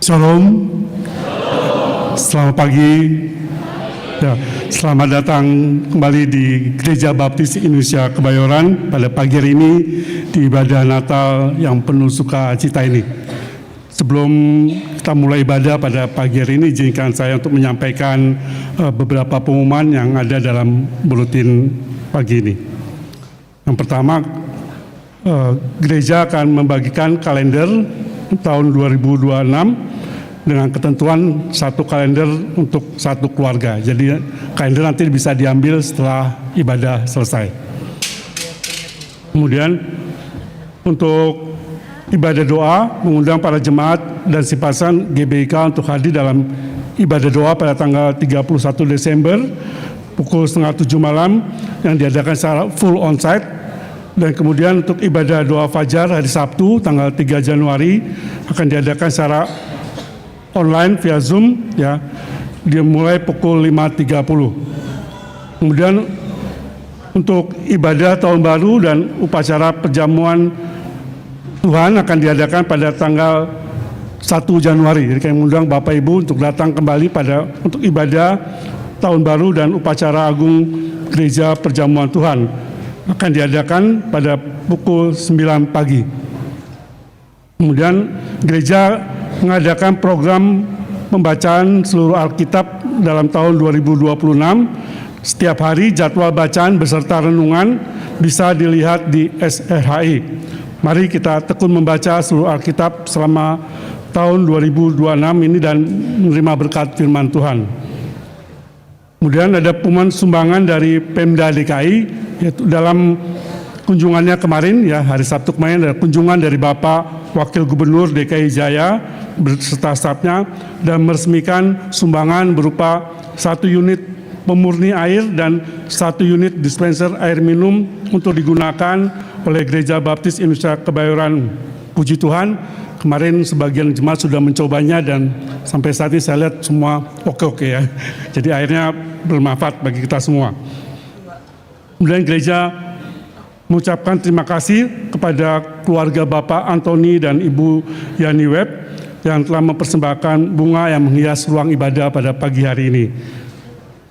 Shalom, selamat pagi. Ya, selamat datang kembali di Gereja Baptis Indonesia Kebayoran pada pagi hari ini di ibadah Natal yang penuh sukacita ini. Sebelum kita mulai ibadah pada pagi hari ini, izinkan saya untuk menyampaikan beberapa pengumuman yang ada dalam buletin pagi ini. Yang pertama, gereja akan membagikan kalender tahun 2026 dengan ketentuan satu kalender untuk satu keluarga. Jadi kalender nanti bisa diambil setelah ibadah selesai. Kemudian untuk ibadah doa mengundang para jemaat dan simpatisan GBIK untuk hadir dalam ibadah doa pada tanggal 31 Desember pukul 6:30 malam yang diadakan secara full onsite. Dan kemudian untuk ibadah doa fajar hari Sabtu tanggal 3 Januari akan diadakan secara online via Zoom, ya, dimulai pukul 5.30. Kemudian untuk ibadah tahun baru dan upacara perjamuan Tuhan akan diadakan pada tanggal 1 Januari. Jadi kami mengundang Bapak Ibu untuk datang kembali untuk ibadah tahun baru dan upacara agung Gereja Perjamuan Tuhan. Akan diadakan pada pukul 9 pagi. Kemudian gereja mengadakan program pembacaan seluruh Alkitab dalam tahun 2026. Setiap hari jadwal bacaan beserta renungan bisa dilihat di SRHI. Mari kita tekun membaca seluruh Alkitab selama tahun 2026 ini dan menerima berkat firman Tuhan. Kemudian ada pengumuman sumbangan dari Pemda DKI, yaitu dalam kunjungannya kemarin, ya, hari Sabtu kemarin ada kunjungan dari Bapak Wakil Gubernur DKI Jaya beserta stafnya dan meresmikan sumbangan berupa 1 unit pemurni air dan 1 unit dispenser air minum untuk digunakan oleh Gereja Baptis Indonesia Kebayoran. Puji Tuhan, kemarin sebagian jemaat sudah mencobanya dan sampai saat ini saya lihat semua oke ya. Jadi airnya bermanfaat bagi kita semua. Kemudian gereja mengucapkan terima kasih kepada keluarga Bapak Antoni dan Ibu Yani Webb yang telah mempersembahkan bunga yang menghias ruang ibadah pada pagi hari ini.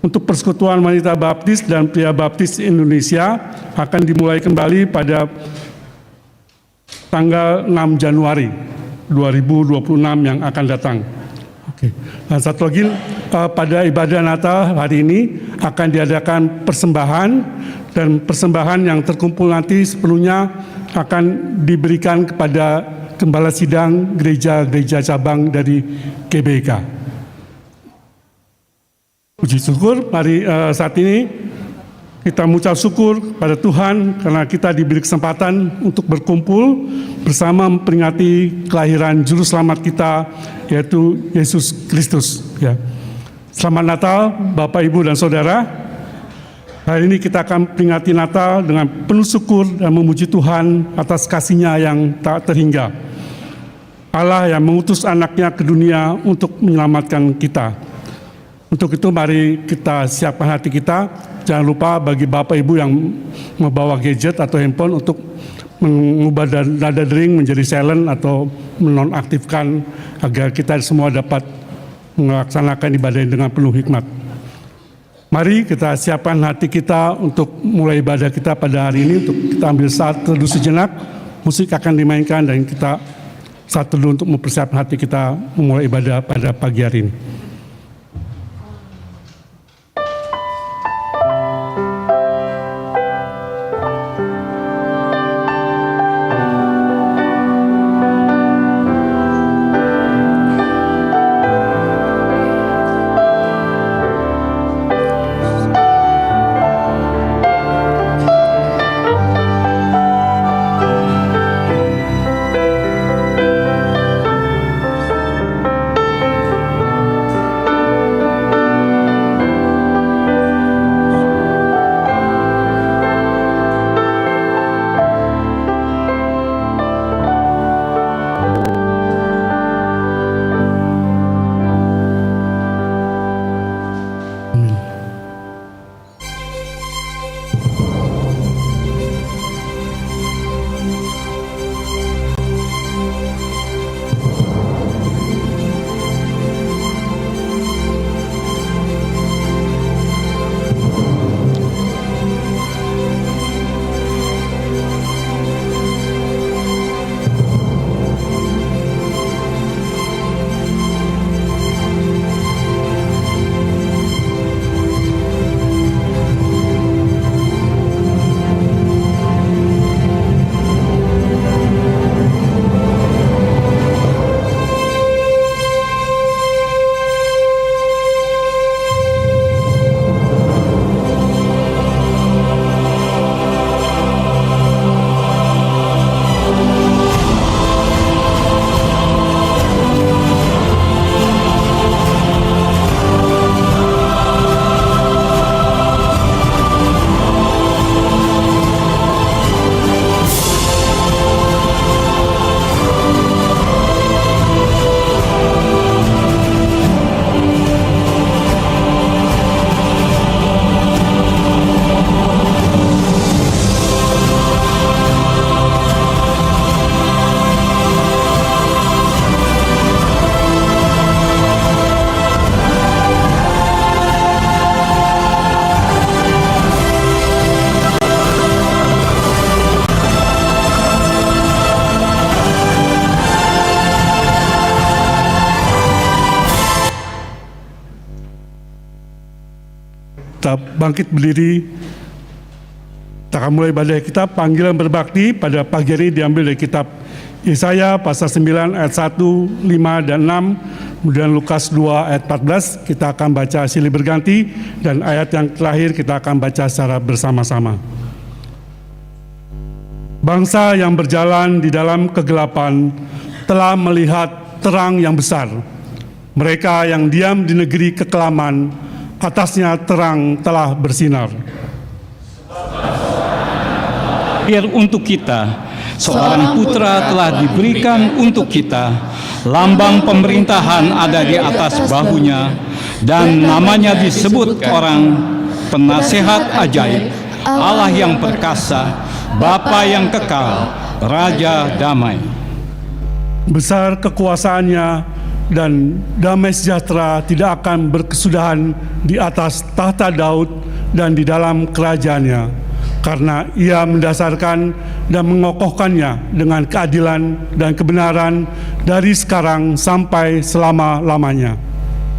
Untuk Persekutuan Wanita Baptis dan Pria Baptis Indonesia akan dimulai kembali pada tanggal 6 Januari 2026 yang akan datang. Oke. Dan satu lagi, pada ibadah Natal hari ini akan diadakan persembahan, dan persembahan yang terkumpul nanti sepenuhnya akan diberikan kepada Gembala Sidang gereja-gereja cabang dari GBIK. Puji syukur, mari saat ini kita mengucap syukur pada Tuhan karena kita diberi kesempatan untuk berkumpul bersama memperingati kelahiran Juru Selamat kita, yaitu Yesus Kristus. Ya. Selamat Natal, Bapak, Ibu, dan Saudara. Hari ini kita akan peringati Natal dengan penuh syukur dan memuji Tuhan atas kasih-Nya yang tak terhingga. Allah yang mengutus anaknya ke dunia untuk menyelamatkan kita. Untuk itu mari kita siapkan hati kita. Jangan lupa bagi Bapak Ibu yang membawa gadget atau handphone untuk mengubah nada dering menjadi silent atau menonaktifkan agar kita semua dapat melaksanakan ibadah dengan penuh hikmat. Mari kita siapkan hati kita untuk mulai ibadah kita pada hari ini. Untuk kita ambil saat teduh sejenak, musik akan dimainkan dan kita saat teduh untuk mempersiapkan hati kita memulai ibadah pada pagi hari ini. bangkit berdiri. Kita akan mulai ibadah kita, panggilan berbakti pada pagi hari diambil dari kitab Yesaya pasal 9 ayat 1, 5, dan 6, kemudian Lukas 2 ayat 14, kita akan baca silih berganti, dan ayat yang terakhir kita akan baca secara bersama-sama. Bangsa yang berjalan di dalam kegelapan telah melihat terang yang besar. Mereka yang diam di negeri kekelaman, atasnya terang telah bersinar. Biar untuk kita, seorang putra telah diberikan untuk kita, lambang pemerintahan ada di atas bahunya, dan namanya disebut orang Penasehat Ajaib, Allah yang perkasa, Bapa yang kekal, Raja damai. Besar kekuasaannya dan damai sejahtera tidak akan berkesudahan di atas tahta Daud dan di dalam kerajaannya, karena ia mendasarkan dan mengokohkannya dengan keadilan dan kebenaran dari sekarang sampai selama-lamanya.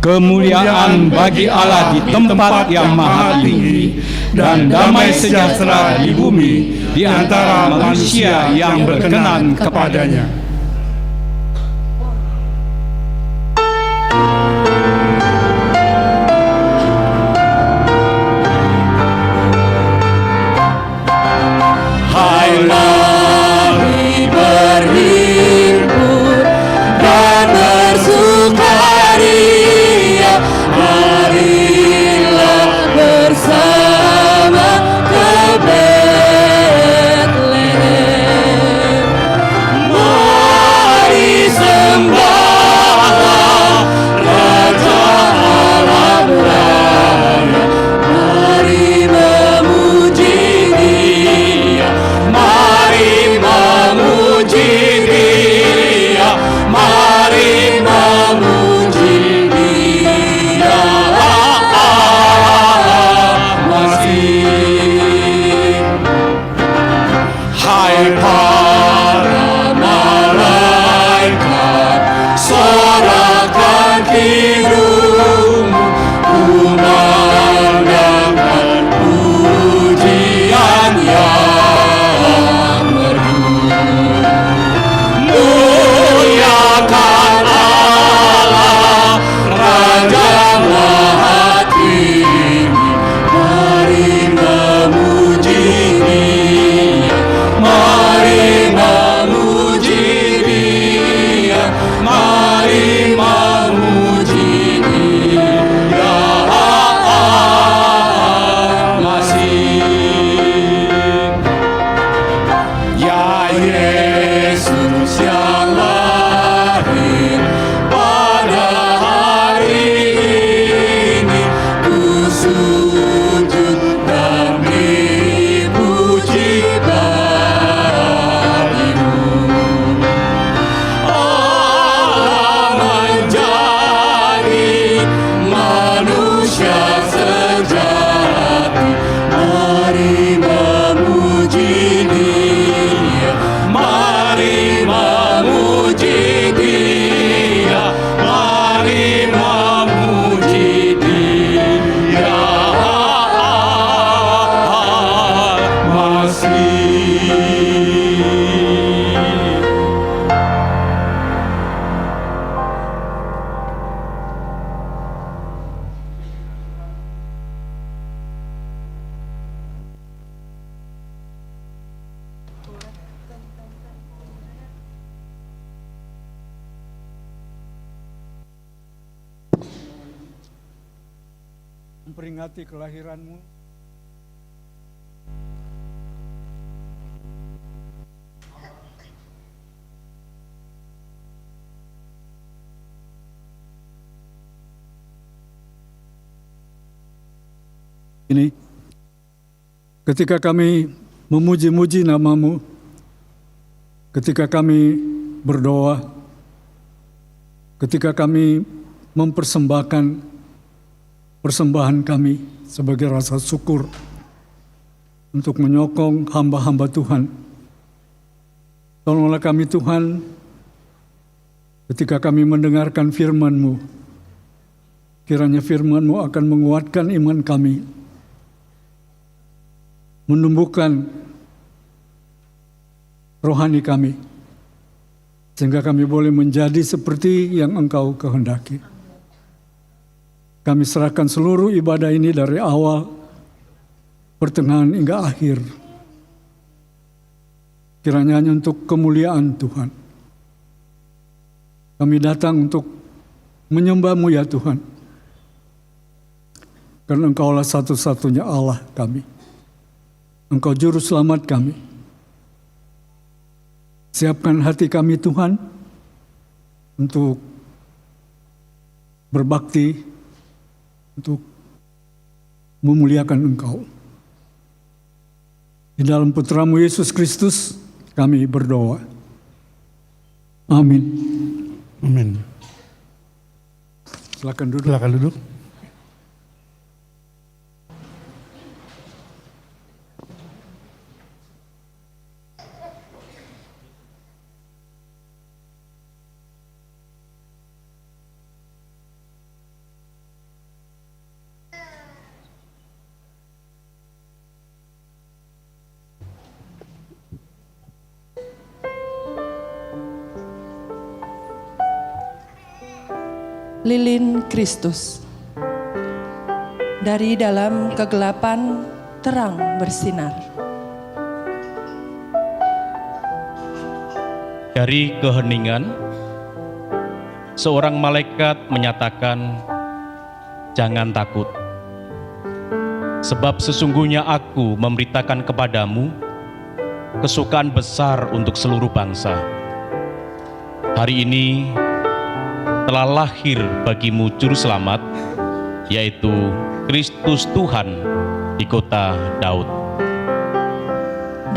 Kemuliaan bagi Allah di tempat yang maha tinggi, dan damai sejahtera di bumi di antara manusia yang berkenan kepadanya. Memperingati kelahiranmu, ini ketika kami memuji-muji nama-Mu, ketika kami berdoa, ketika kami mempersembahkan persembahan kami sebagai rasa syukur untuk menyokong hamba-hamba Tuhan. Tolonglah kami Tuhan, ketika kami mendengarkan firman-Mu, kiranya firman-Mu akan menguatkan iman kami, menumbuhkan rohani kami, sehingga kami boleh menjadi seperti yang Engkau kehendaki. Kami serahkan seluruh ibadah ini dari awal, pertengahan hingga akhir. Kiranya hanya untuk kemuliaan Tuhan. Kami datang untuk menyembah-Mu ya Tuhan. Karena Engkaulah satu-satunya Allah kami. Engkau juru selamat kami. Siapkan hati kami Tuhan untuk berbakti, untuk memuliakan Engkau. Di dalam Putra-Mu Yesus Kristus kami berdoa. Amin. Amin. Silakan duduk. Silakan duduk. Lilin Kristus. Dari dalam kegelapan terang bersinar. Dari keheningan, seorang malaikat menyatakan, "Jangan takut, sebab sesungguhnya aku memberitakan kepadamu kesukaan besar untuk seluruh bangsa. Hari ini telah lahir bagimu Juru Selamat, yaitu Kristus Tuhan di kota Daud."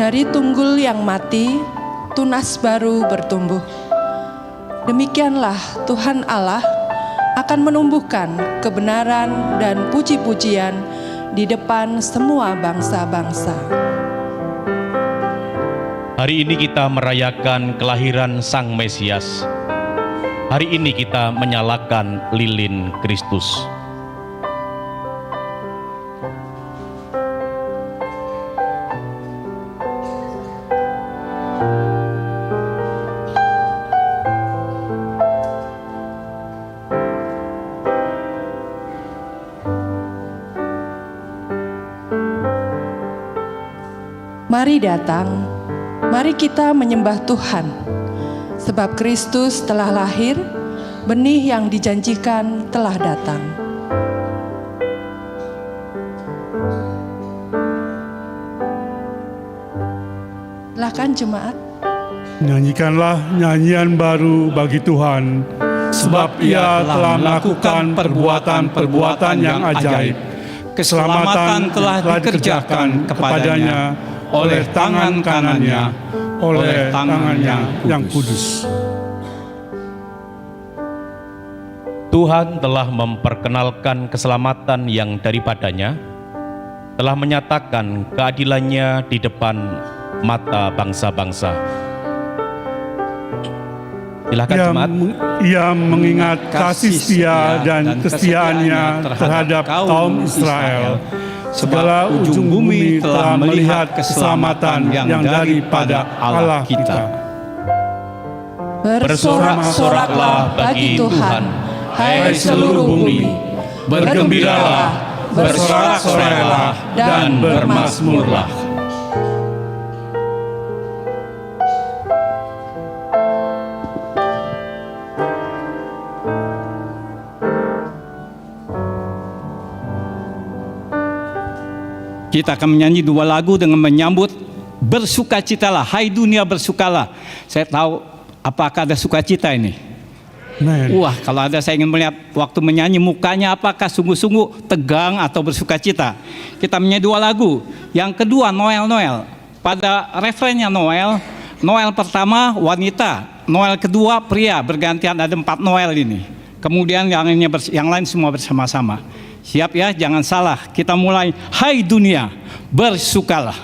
Dari tunggul yang mati, tunas baru bertumbuh. Demikianlah Tuhan Allah akan menumbuhkan kebenaran dan puji-pujian di depan semua bangsa-bangsa. Hari ini kita merayakan kelahiran Sang Mesias. Hari ini kita menyalakan lilin Kristus. Mari datang, mari kita menyembah Tuhan. Sebab Kristus telah lahir, benih yang dijanjikan telah datang. Silakan jemaat. Nyanyikanlah nyanyian baru bagi Tuhan, sebab Ia telah melakukan perbuatan-perbuatan yang ajaib. Keselamatan telah dikerjakan kepadanya oleh tangan kanannya, oleh tangannya yang kudus. Tuhan telah memperkenalkan keselamatan yang daripadanya, telah menyatakan keadilannya di depan mata bangsa-bangsa. Silakan jemaat. Ia mengingat kasih setia dan kesetiaannya terhadap kaum Israel. Segala ujung bumi telah melihat keselamatan yang daripada Allah kita. Bersorak-soraklah bagi Tuhan, hai seluruh bumi. Bergembiralah, bersorak-soraklah, dan bermazmurlah. Kita akan menyanyi dua lagu dengan menyambut bersukacitalah, hai dunia bersukalah. Saya tahu apakah ada sukacita ini? Wah, kalau ada saya ingin melihat waktu menyanyi mukanya apakah sungguh-sungguh tegang atau bersukacita. Kita menyanyi dua lagu. Yang kedua Noel. Pada refrennya Noel pertama wanita, Noel kedua pria, bergantian, ada 4 Noel ini. Kemudian yang lain semua bersama-sama. Siap ya, jangan salah. Kita mulai. Hai dunia, bersukalah.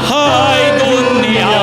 Hai dunia,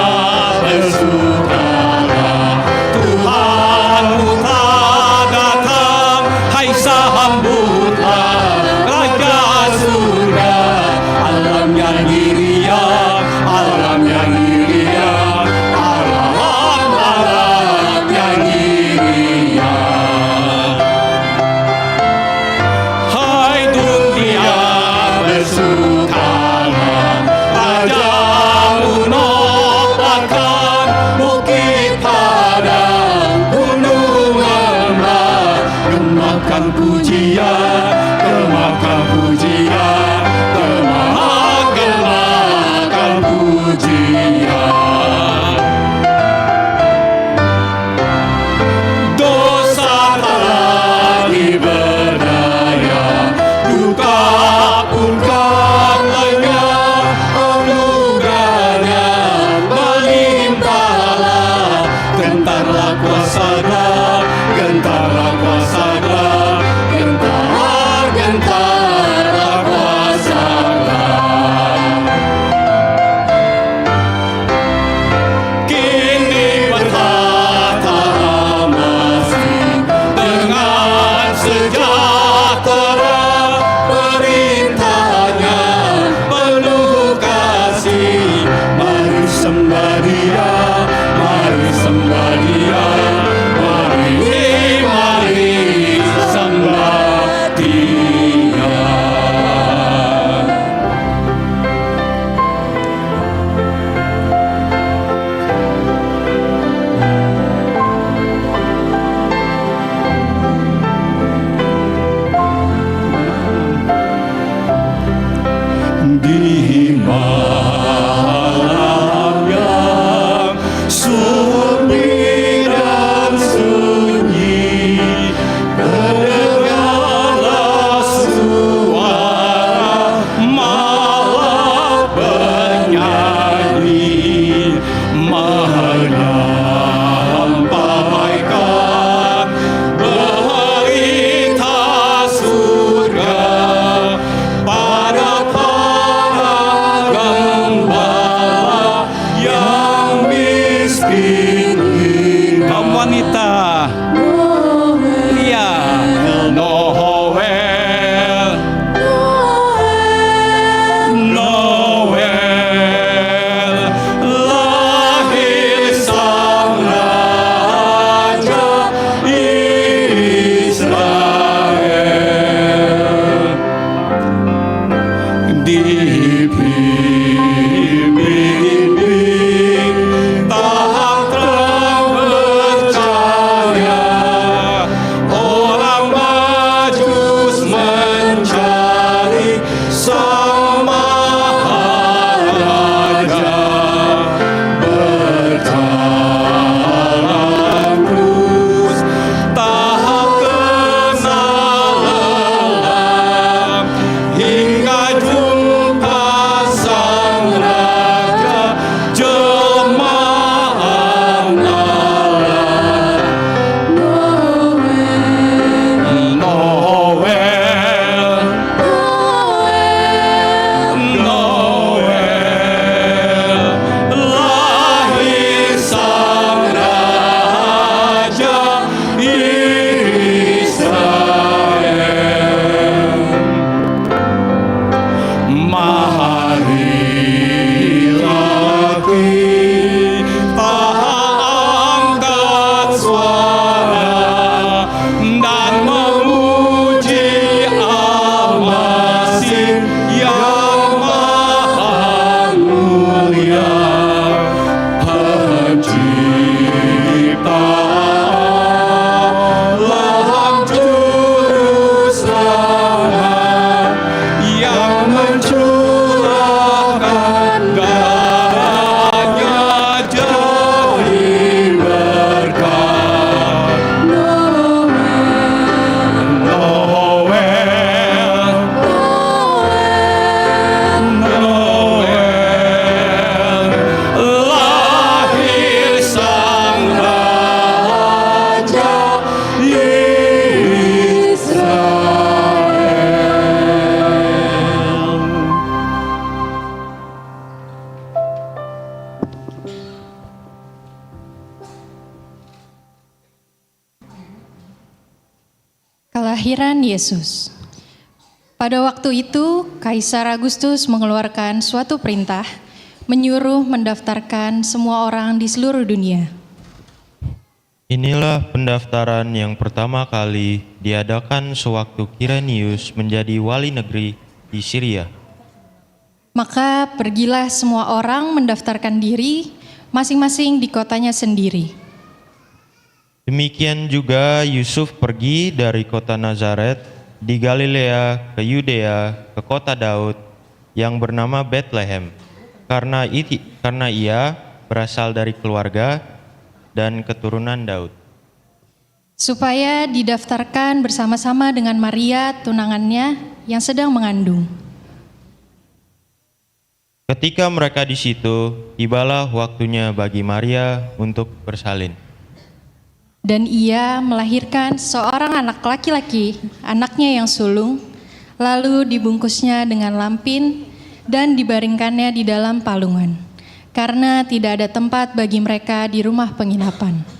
pujian, gemakan pujian, gemakan pujian. Dosa tak lagi berdaya, duka pun kan lenyap, anugerahnya melimpahlah. Gentarlah kuasa-Nya, gentarlah kuasa-Nya, gentarlah kuasa-Nya. Kini bertata masih dengan sejahtera, perintahnya penuh kasih. Mari sembah Dia, mari sembah Dia, mari sembah Dia. Di malam yang sepi dan sunyi, terdengarlah suara malam penyanyi, menyampaikan berita surga pada para gembala yang miskin. Kaum wanita, iya, Noel, Noel, lahir sang Raja Israel. Dibimbing tahap terang bercahaya, orang Majus mencari Sang Maharaja. Berjalan terus tahap kenalan, hingga jumpa Sang Raja, jemaah Allah. Noel, Noel, lahir Sang Raja Israel. Marilah kita angkat suara dan memuji Al-Masih yang maha mulia, Pencipta alam juru selamat, yang mencurahkan darahnya jadi berkat. Noel, Noel, lahir Sang Raja Israel. Kelahiran Yesus. Pada waktu itu, Kaisar Agustus mengeluarkan suatu perintah menyuruh mendaftarkan semua orang di seluruh dunia. Inilah pendaftaran yang pertama kali diadakan sewaktu Kirenius menjadi wali negeri di Syria. Maka pergilah semua orang mendaftarkan diri masing-masing di kotanya sendiri. Demikian juga Yusuf pergi dari kota Nazaret di Galilea ke Yudea ke kota Daud yang bernama Bethlehem, karena ia berasal dari keluarga dan keturunan Daud. Supaya didaftarkan bersama-sama dengan Maria tunangannya yang sedang mengandung. Ketika mereka di situ, tibalah waktunya bagi Maria untuk bersalin. Dan ia melahirkan seorang anak laki-laki, anaknya yang sulung, lalu dibungkusnya dengan lampin dan dibaringkannya di dalam palungan, karena tidak ada tempat bagi mereka di rumah penginapan.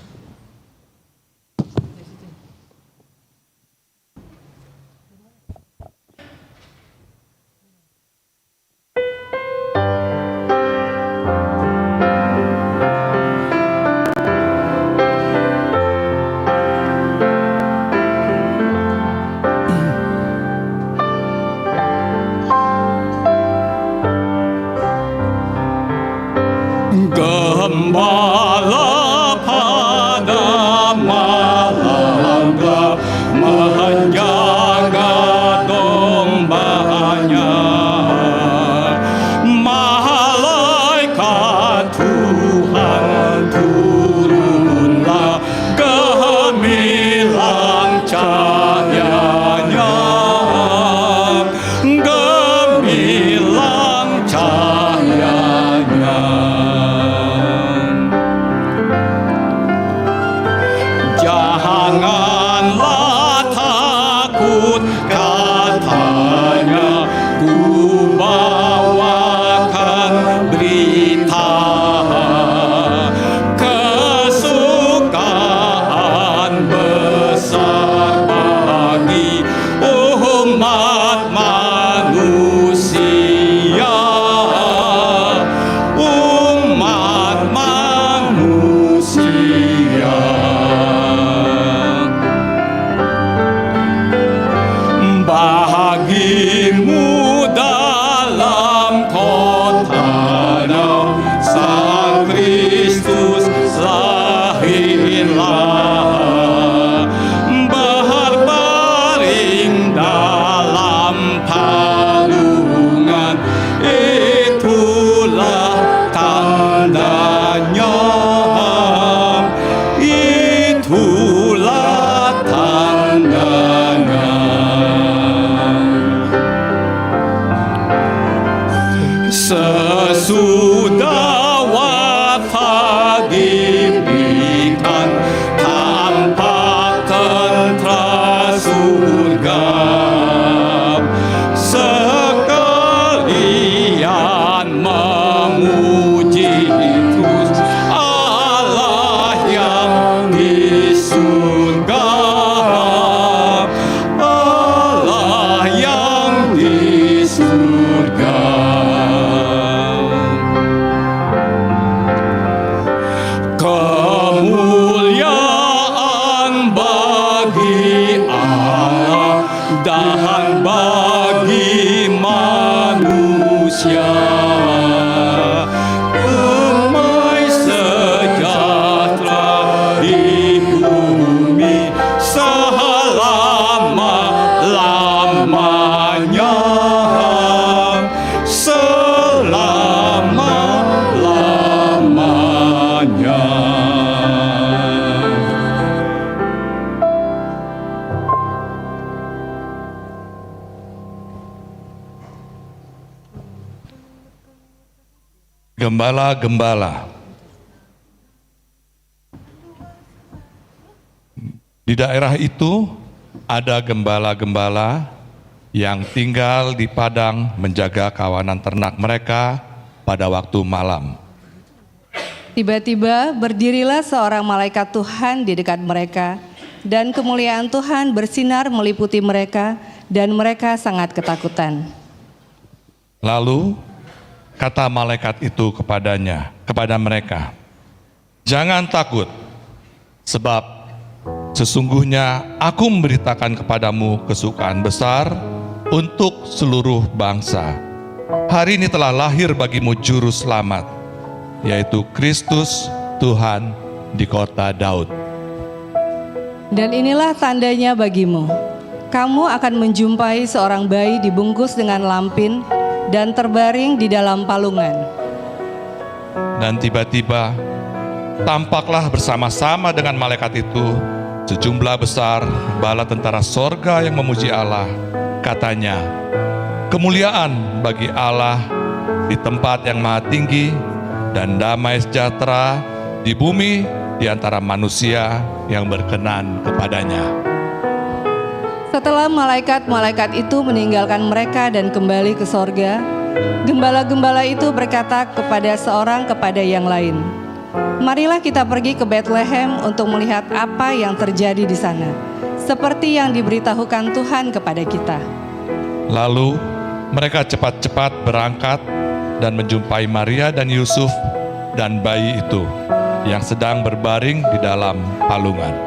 Gembala pada malam gelap menjaga dombanya, malaikat Tuhan turunlah gemilang cahayanya, gemilang cahayanya. Janganlah takut, katanya, ku bawakan berita kesukaan besar bagi umat manusia, umat manusia. Bagimu dalam kota Daud, Sang Kristus lahirlah, berbaring dalam palungan, itulah tandanya, itulah tandanya. Sesudah wafat diberikan, tampak tentera surga, sekalian memuji terus Allah yang di surga, Allah yang di surga. Kemuliaan bagi Allah dan bagi manusia, damai sejahtera di bumi selama-lamanya, selama-lamanya. Gembala-gembala. Di daerah itu ada gembala-gembala yang tinggal di padang menjaga kawanan ternak mereka pada waktu malam. Tiba-tiba berdirilah seorang malaikat Tuhan di dekat mereka, dan kemuliaan Tuhan bersinar meliputi mereka, dan mereka sangat ketakutan. Lalu kata malaikat itu kepada mereka, "Jangan takut, sebab sesungguhnya aku memberitakan kepadamu kesukaan besar untuk seluruh bangsa. Hari ini telah lahir bagimu juru selamat, yaitu Kristus Tuhan di kota Daud." Dan inilah tandanya bagimu. kamu akan menjumpai seorang bayi dibungkus dengan lampin dan terbaring di dalam palungan. Dan tiba-tiba tampaklah bersama-sama dengan malaikat itu sejumlah besar bala tentara sorga yang memuji Allah. Katanya, kemuliaan bagi Allah di tempat yang maha tinggi dan damai sejahtera di bumi di antara manusia yang berkenan kepadanya. Setelah malaikat-malaikat itu meninggalkan mereka dan kembali ke sorga, gembala-gembala itu berkata kepada yang lain, "Marilah kita pergi ke Bethlehem untuk melihat apa yang terjadi di sana, seperti yang diberitahukan Tuhan kepada kita." Lalu mereka cepat-cepat berangkat dan menjumpai Maria dan Yusuf dan bayi itu yang sedang berbaring di dalam palungan.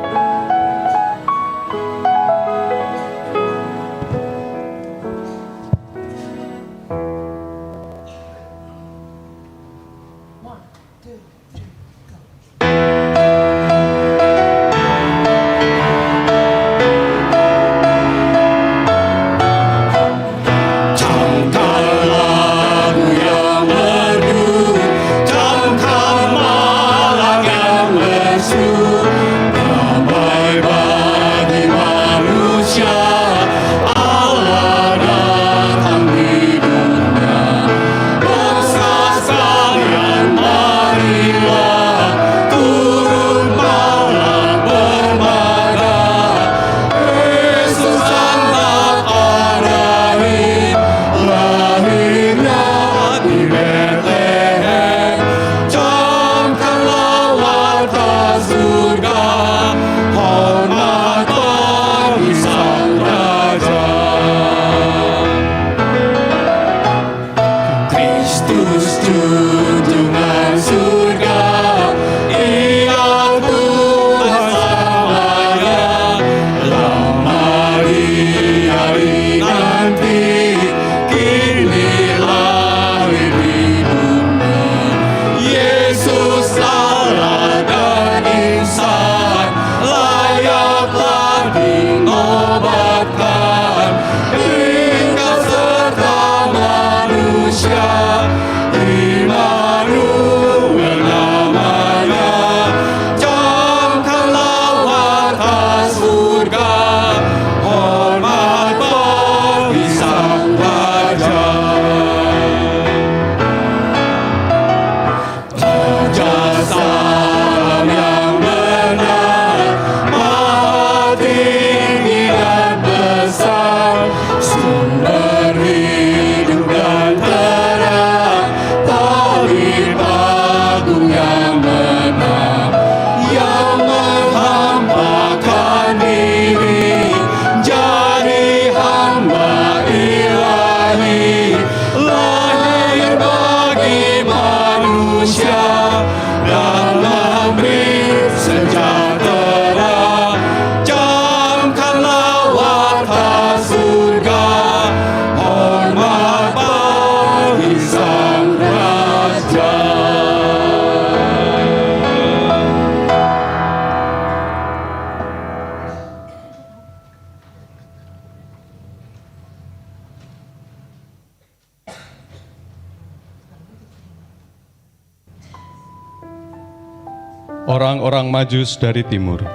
Orang-orang Majus dari timur.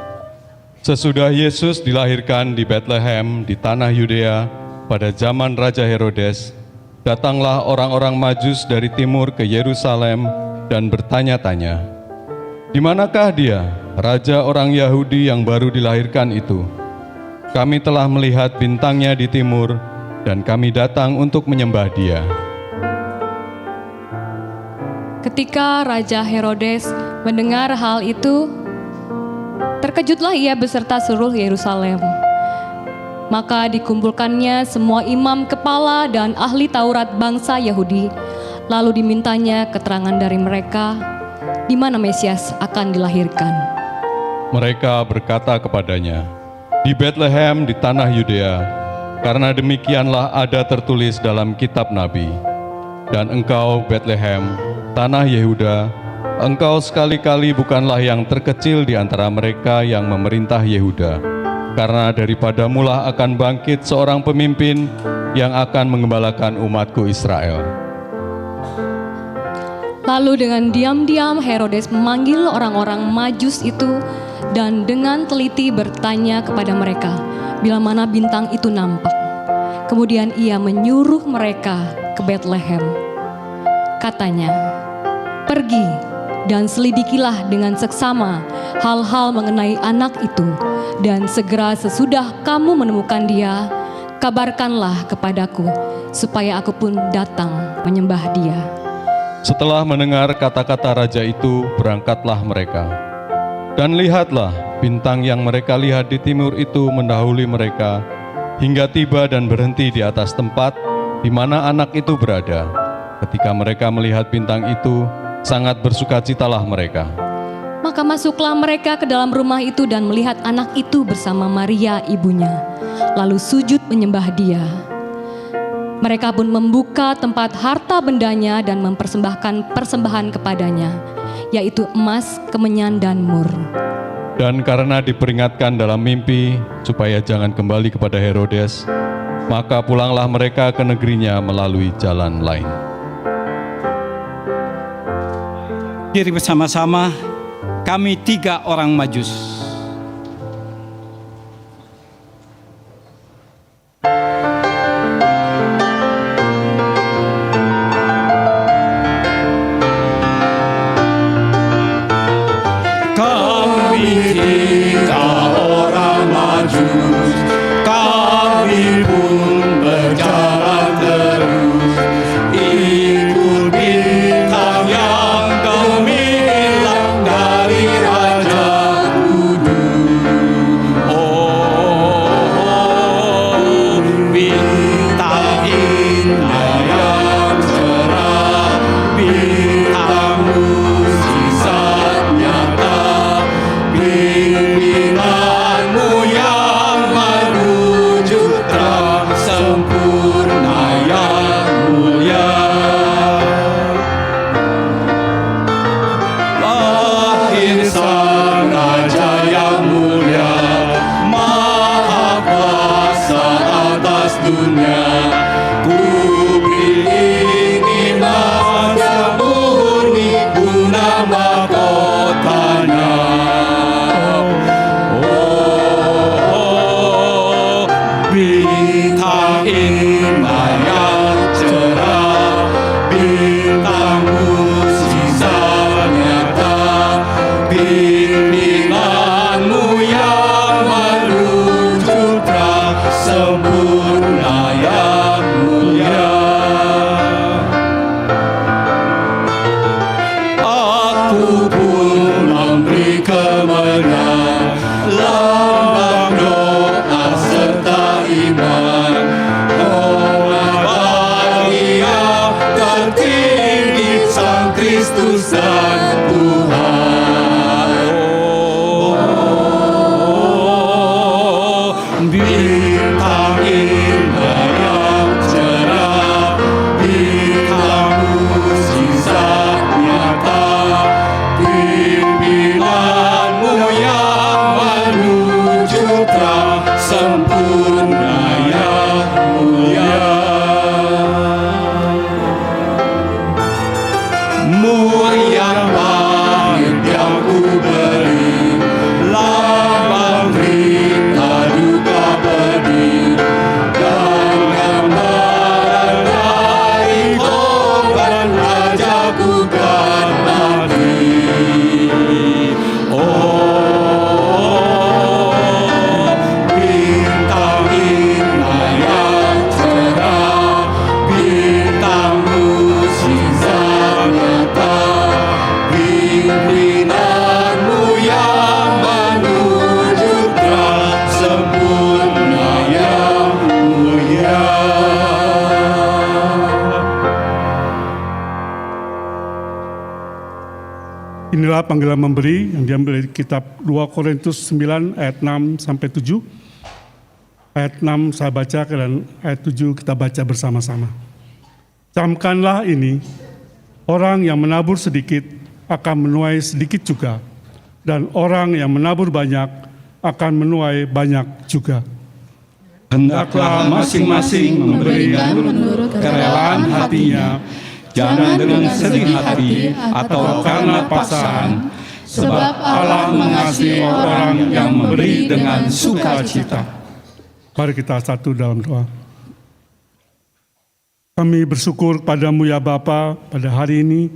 Sesudah Yesus dilahirkan di Bethlehem di tanah Yudea pada zaman Raja Herodes, datanglah orang-orang Majus dari timur ke Yerusalem dan bertanya-tanya, "Di manakah dia, raja orang Yahudi yang baru dilahirkan itu? Kami telah melihat bintangnya di timur dan kami datang untuk menyembah dia." Ketika Raja Herodes mendengar hal itu, terkejutlah ia beserta seluruh Yerusalem. Maka dikumpulkannya semua imam kepala dan ahli Taurat bangsa Yahudi, lalu dimintanya keterangan dari mereka di mana Mesias akan dilahirkan. Mereka berkata kepadanya, "Di Bethlehem di tanah Yudea, karena demikianlah ada tertulis dalam kitab Nabi. Dan engkau Bethlehem, tanah Yehuda, engkau sekali-kali bukanlah yang terkecil di antara mereka yang memerintah Yehuda. karena daripadamulah akan bangkit seorang pemimpin yang akan mengembalakan umatku Israel. Lalu dengan diam-diam Herodes memanggil orang-orang Majus itu dan dengan teliti bertanya kepada mereka bila mana bintang itu nampak. Kemudian ia menyuruh mereka ke Betlehem. Katanya, "Pergi dan selidikilah dengan seksama hal-hal mengenai anak itu, dan segera sesudah kamu menemukan dia, kabarkanlah kepadaku, supaya aku pun datang menyembah dia." Setelah mendengar kata-kata raja itu, berangkatlah mereka. Dan lihatlah, bintang yang mereka lihat di timur itu mendahului mereka, hingga tiba dan berhenti di atas tempat di mana anak itu berada. Ketika mereka melihat bintang itu, sangat bersukacitalah mereka. Maka masuklah mereka ke dalam rumah itu dan melihat anak itu bersama Maria ibunya, lalu sujud menyembah dia. Mereka pun membuka tempat harta bendanya dan mempersembahkan persembahan kepadanya, yaitu emas, kemenyan, dan mur. Dan karena diperingatkan dalam mimpi supaya jangan kembali kepada Herodes, maka pulanglah mereka ke negerinya melalui jalan lain. Diri bersama-sama kami 3 orang Majus. Inilah panggilan memberi yang diambil dari kitab 2 Korintus 9 ayat 6 sampai 7. Ayat 6 saya baca dan ayat 7 kita baca bersama-sama. Camkanlah ini, orang yang menabur sedikit akan menuai sedikit juga, dan orang yang menabur banyak akan menuai banyak juga. Hendaklah masing-masing memberikan menurut kerelaan hatinya, jangan dengan sedih hati atau karena paksaan, sebab Allah mengasihi orang yang memberi dengan sukacita. Mari kita satu dalam doa. Kami bersyukur padamu ya Bapa pada hari ini,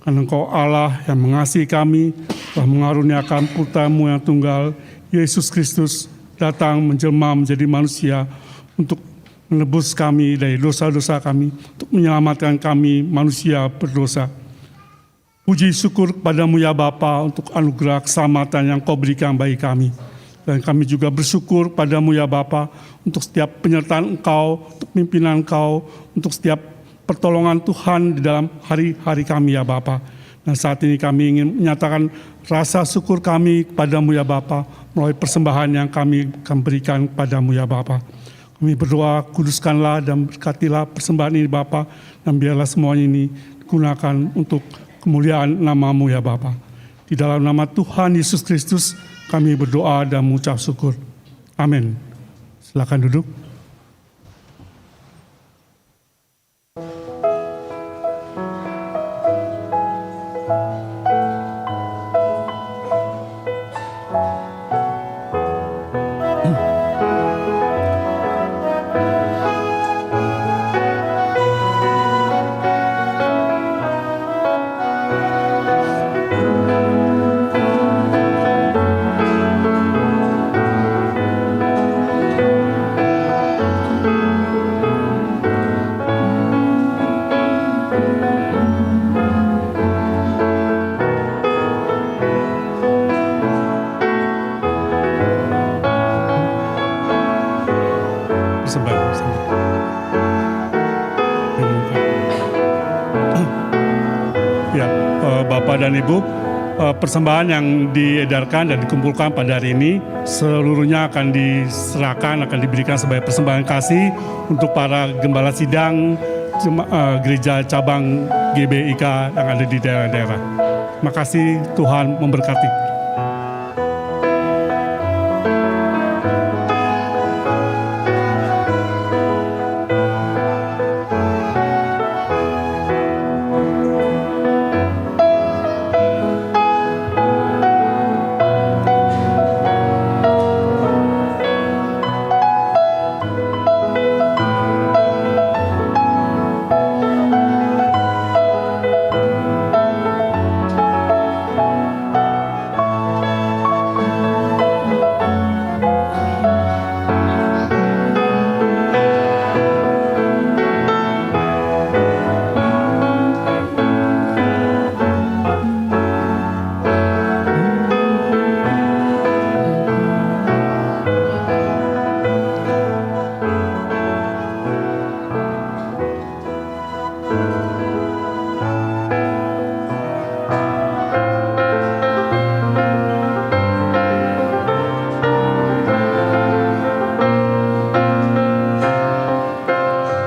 karena Engkau Allah yang mengasihi kami, telah mengaruniakan putra-Mu yang tunggal, Yesus Kristus, datang menjelma menjadi manusia untuk menebus kami dari dosa-dosa kami, untuk menyelamatkan kami manusia berdosa. Puji syukur kepadamu ya Bapa untuk anugerah keselamatan yang Kau berikan bagi kami. Dan kami juga bersyukur padamu ya Bapa untuk setiap penyertaan Engkau, untuk pimpinan Engkau, untuk setiap pertolongan Tuhan di dalam hari-hari kami ya Bapa. Dan saat ini kami ingin menyatakan rasa syukur kami kepadamu ya Bapa melalui persembahan yang kami akan berikan kepadamu ya Bapa. Kami berdoa, kuduskanlah dan berkatilah persembahan ini Bapa, dan biarlah semuanya ini digunakan untuk kemuliaan nama-Mu ya Bapa. Di dalam nama Tuhan Yesus Kristus kami berdoa dan mengucap syukur. Amin. Silakan duduk. Bapak dan Ibu, persembahan yang diedarkan dan dikumpulkan pada hari ini seluruhnya akan diserahkan, akan diberikan sebagai persembahan kasih untuk para gembala sidang gereja cabang GBIK yang ada di daerah-daerah. Terima kasih, Tuhan memberkati.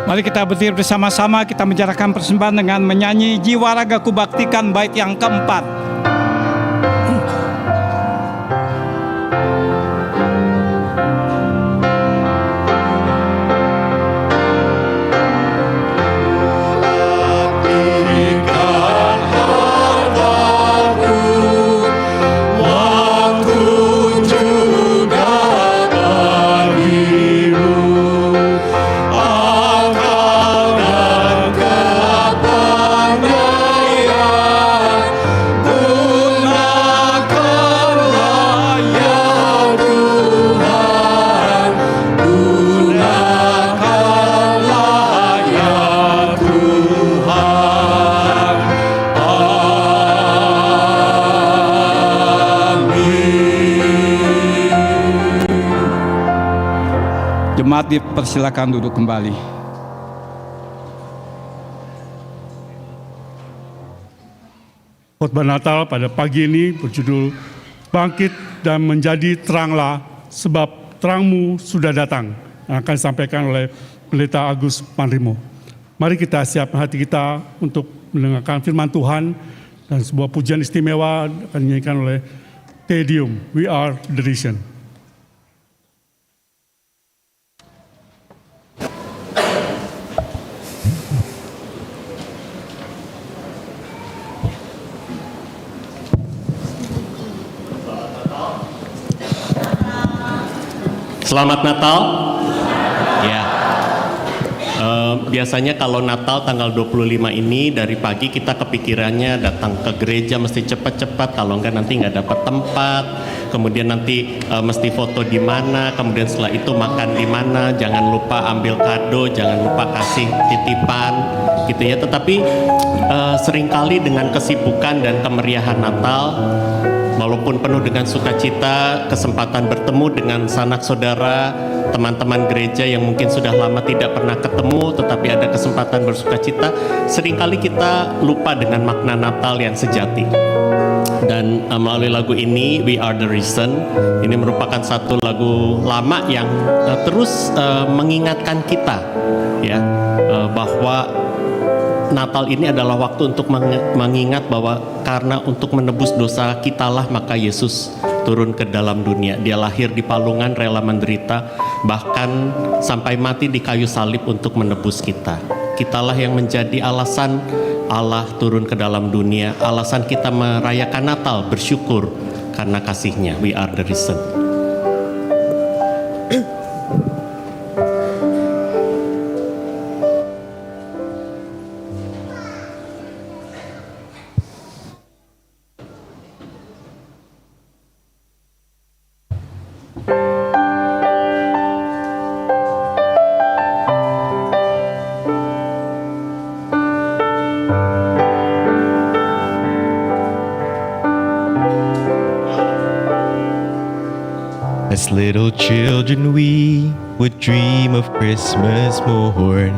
Mari kita berdiri bersama-sama, kita menyerahkan persembahan dengan menyanyi Jiwa Raga Kubaktikan bait yang keempat. Jemaat dipersilakan duduk kembali. Khotbah Natal pada pagi ini berjudul Bangkit dan Menjadi Teranglah sebab terangmu sudah datang, yang akan disampaikan oleh Pendeta Agus Panrimo. Mari kita siapkan hati kita untuk mendengarkan firman Tuhan, dan sebuah pujian istimewa akan dinyanyikan oleh Te Deum, We Are the Risen. Selamat Natal. Ya. Biasanya kalau Natal tanggal 25 ini dari pagi kita kepikirannya datang ke gereja mesti cepat-cepat, kalau enggak nanti nggak dapat tempat, kemudian nanti mesti foto di mana, kemudian setelah itu makan di mana, jangan lupa ambil kado, jangan lupa kasih titipan gitu ya. Tetapi seringkali dengan kesibukan dan kemeriahan Natal, walaupun penuh dengan sukacita, kesempatan bertemu dengan sanak saudara, teman-teman gereja yang mungkin sudah lama tidak pernah ketemu, tetapi ada kesempatan bersukacita, seringkali kita lupa dengan makna Natal yang sejati. Dan melalui lagu ini, We Are The Reason, ini merupakan satu lagu lama yang terus mengingatkan kita ya bahwa Natal ini adalah waktu untuk mengingat bahwa karena untuk menebus dosa kitalah maka Yesus turun ke dalam dunia. Dia lahir di palungan, rela menderita, bahkan sampai mati di kayu salib untuk menebus kita. Kitalah yang menjadi alasan Allah turun ke dalam dunia, alasan kita merayakan Natal, bersyukur karena kasih-Nya. We are the reason. As little children we would dream of Christmas morn,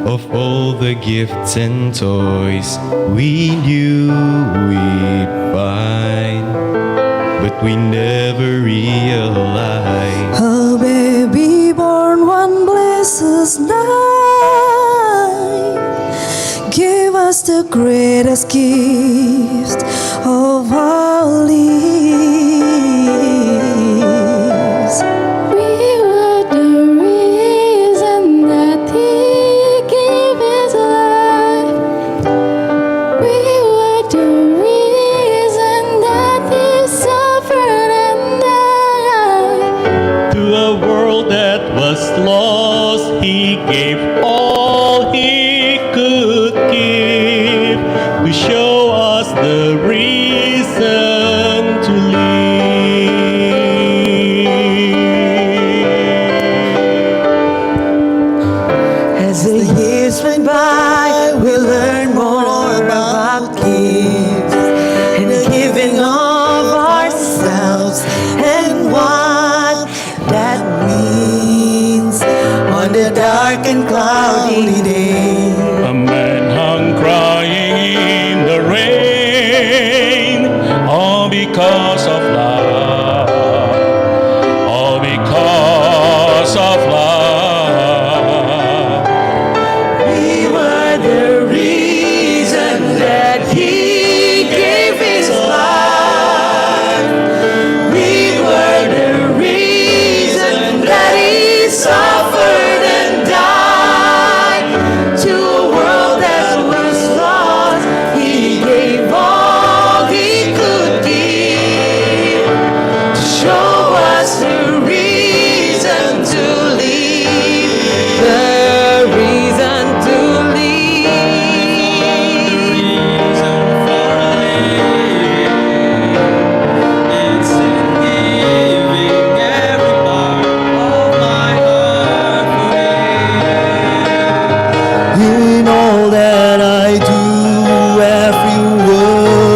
of all the gifts and toys we knew we'd find, but we never realized a baby born one blessed night gave us the greatest gift of our lives. Lost, He gave all He could give to show us the reason to live. As the years went by, we learned more about gifts and giving of ourselves and what that means. On the dark and cloudy day, a man hung crying in the rain, all because of love, all because of love. we were the reason that He gave His life. We were the reason that He suffered.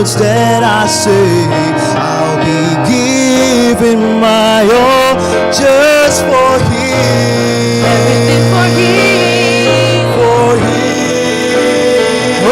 That I say, I'll be giving my all just for Him. Everything for Him. For Him. Oh,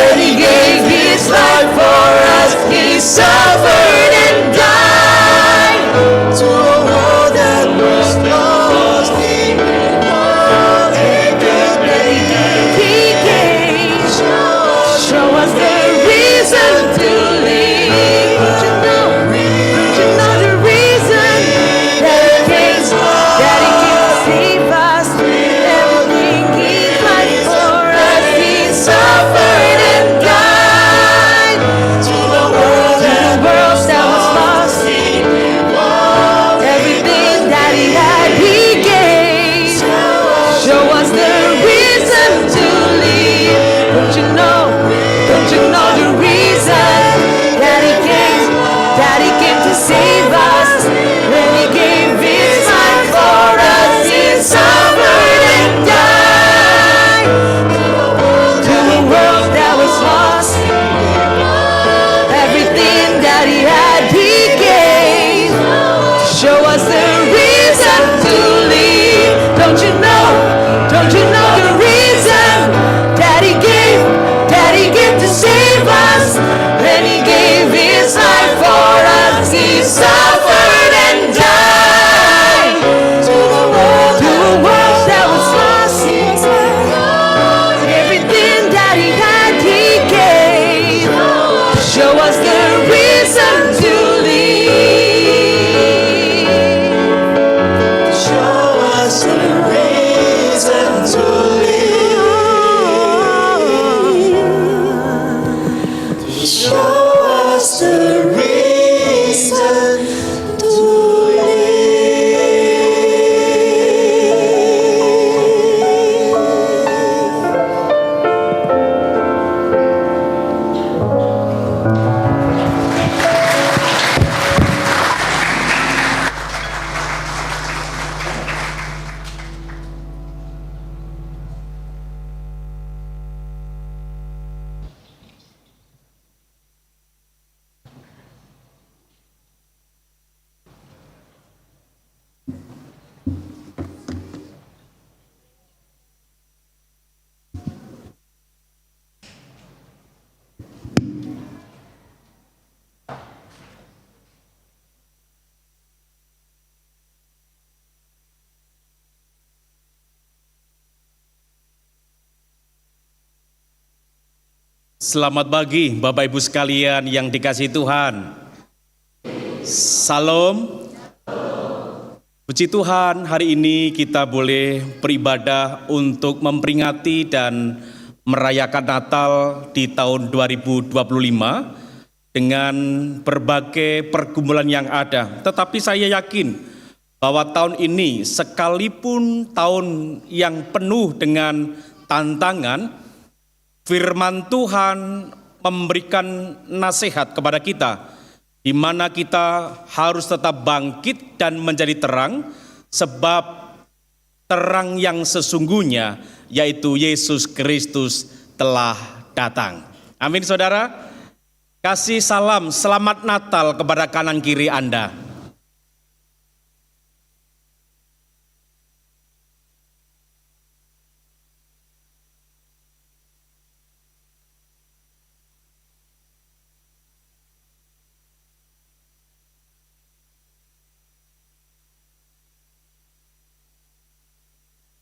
Then he gave his life for us. He suffered and died to a world that was lost. He gave all everything he gave. Show us the reason to live. Don't you know the reason that he came to save us? Everything he died for us. He suffered and died to a world that was lost. Everything that he had, he gave. Show us the reason to live. Don't you know the reason that he came to save us? When he gave his life for us, he suffered and died to a world that was lost. Everything that he had, he gave. Show us the reason to live. Don't you know the reason that he gave to save us? Then he gave his life for us. He suffered and died to a world that was lost. Everything that he had, he gave. Show us the reason to live. Show us the reason to live. Show us the reason to Selamat pagi Bapak Ibu sekalian yang dikasihi Tuhan. Salam. Puji Tuhan, hari ini kita boleh beribadah untuk memperingati dan merayakan Natal di tahun 2025 dengan berbagai pergumulan yang ada. Tetapi saya yakin bahwa tahun ini sekalipun tahun yang penuh dengan tantangan, firman Tuhan memberikan nasihat kepada kita, di mana kita harus tetap bangkit dan menjadi terang, sebab terang yang sesungguhnya yaitu Yesus Kristus telah datang. Amin saudara. Kasih salam selamat Natal kepada kanan kiri Anda.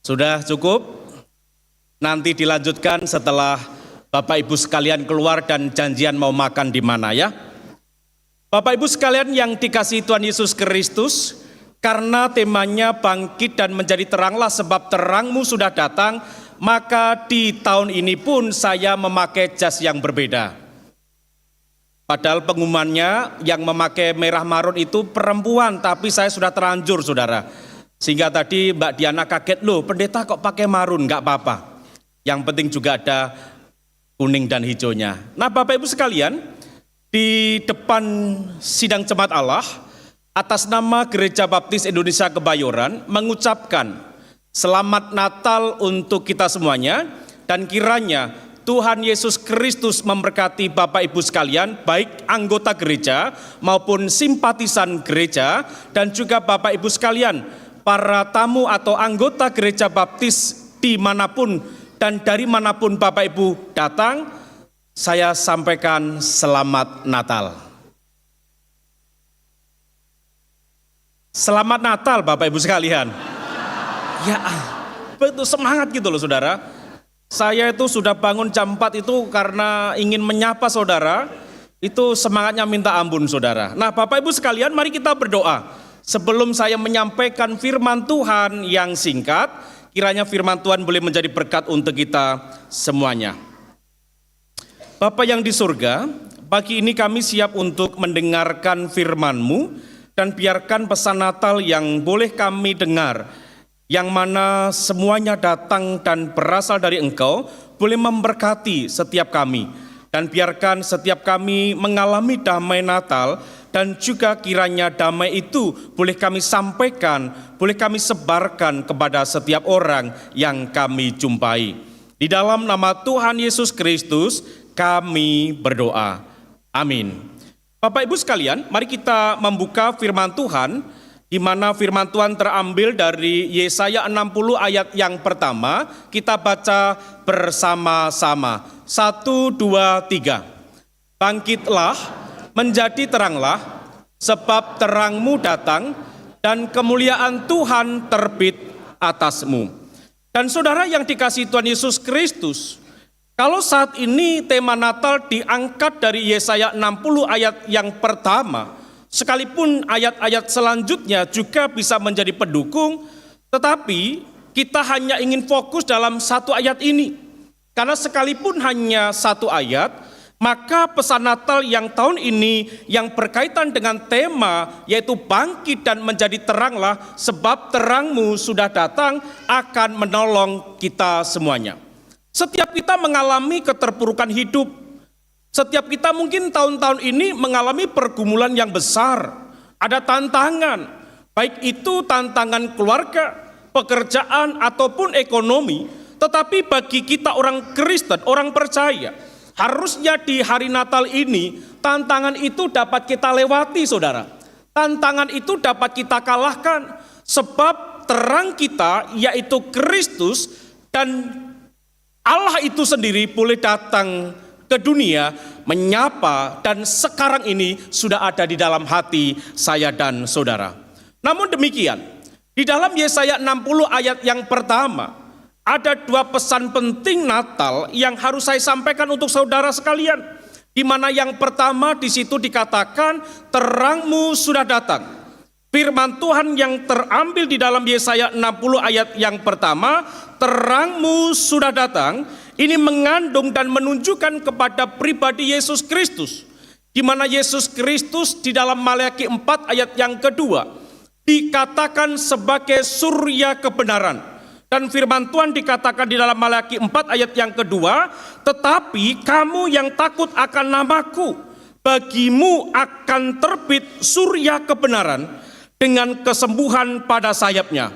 Sudah cukup? Nanti dilanjutkan setelah Bapak Ibu sekalian keluar dan janjian mau makan di mana ya. Bapak Ibu sekalian yang dikasihi Tuhan Yesus Kristus, karena temanya bangkit dan menjadi teranglah sebab terangmu sudah datang, maka di tahun ini pun saya memakai jas yang berbeda. Padahal pengumumannya yang memakai merah marun itu perempuan, tapi saya sudah terlanjur saudara. Sehingga tadi Mbak Diana kaget, loh pendeta kok pakai marun, enggak apa-apa. Yang penting juga ada kuning dan hijaunya. Nah Bapak Ibu sekalian, di depan sidang jemaat Allah, atas nama Gereja Baptis Indonesia Kebayoran, mengucapkan selamat Natal untuk kita semuanya, dan kiranya Tuhan Yesus Kristus memberkati Bapak Ibu sekalian, baik anggota gereja maupun simpatisan gereja, dan juga Bapak Ibu sekalian, para tamu atau anggota gereja baptis dimanapun dan dari manapun Bapak Ibu datang, saya sampaikan selamat Natal. Selamat Natal Bapak Ibu sekalian. Ya, betul semangat gitu loh saudara. Saya itu sudah bangun jam 4 itu karena ingin menyapa saudara. Itu semangatnya minta ampun saudara. Nah Bapak Ibu sekalian, mari kita berdoa. Sebelum saya menyampaikan firman Tuhan yang singkat, kiranya firman Tuhan boleh menjadi berkat untuk kita semuanya. Bapa yang di surga, pagi ini kami siap untuk mendengarkan firman-Mu dan biarkan pesan Natal yang boleh kami dengar, yang mana semuanya datang dan berasal dari Engkau, boleh memberkati setiap kami. Dan biarkan setiap kami mengalami damai Natal, dan juga kiranya damai itu boleh kami sampaikan, boleh kami sebarkan kepada setiap orang yang kami jumpai. Di dalam nama Tuhan Yesus Kristus, kami berdoa. Amin. Bapak Ibu sekalian, mari kita membuka firman Tuhan, di mana firman Tuhan terambil dari Yesaya 60 ayat yang pertama. Kita baca bersama-sama. 1, 2, 3. Bangkitlah, menjadi teranglah, sebab terangmu datang, dan kemuliaan Tuhan terbit atasmu. Dan saudara yang dikasihi Tuhan Yesus Kristus, kalau saat ini tema Natal diangkat dari Yesaya 60 ayat yang pertama, sekalipun ayat-ayat selanjutnya juga bisa menjadi pendukung, tetapi kita hanya ingin fokus dalam satu ayat ini. Karena sekalipun hanya satu ayat, maka pesan Natal yang tahun ini yang berkaitan dengan tema yaitu bangkit dan menjadi teranglah, sebab terangmu sudah datang akan menolong kita semuanya. Setiap kita mengalami keterpurukan hidup. Setiap kita mungkin tahun-tahun ini mengalami pergumulan yang besar. Ada tantangan, baik itu tantangan keluarga, pekerjaan, ataupun ekonomi. Tetapi bagi kita orang Kristen, orang percaya, harusnya di hari Natal ini, tantangan itu dapat kita lewati saudara. Tantangan itu dapat kita kalahkan. Sebab terang kita yaitu Kristus, dan Allah itu sendiri boleh datang ke dunia menyapa, dan sekarang ini sudah ada di dalam hati saya dan saudara. Namun demikian, di dalam Yesaya 60 ayat yang pertama, ada dua pesan penting Natal yang harus saya sampaikan untuk saudara sekalian. Di mana yang pertama di situ dikatakan terangmu sudah datang. Firman Tuhan yang terambil di dalam Yesaya 60 ayat yang pertama, terangmu sudah datang, ini mengandung dan menunjukkan kepada pribadi Yesus Kristus. Di mana Yesus Kristus di dalam Maleakhi 4 ayat yang kedua dikatakan sebagai surya kebenaran. Dan firman Tuhan dikatakan di dalam Maleakhi 4 ayat yang kedua, tetapi kamu yang takut akan namaku, bagimu akan terbit surya kebenaran dengan kesembuhan pada sayapnya.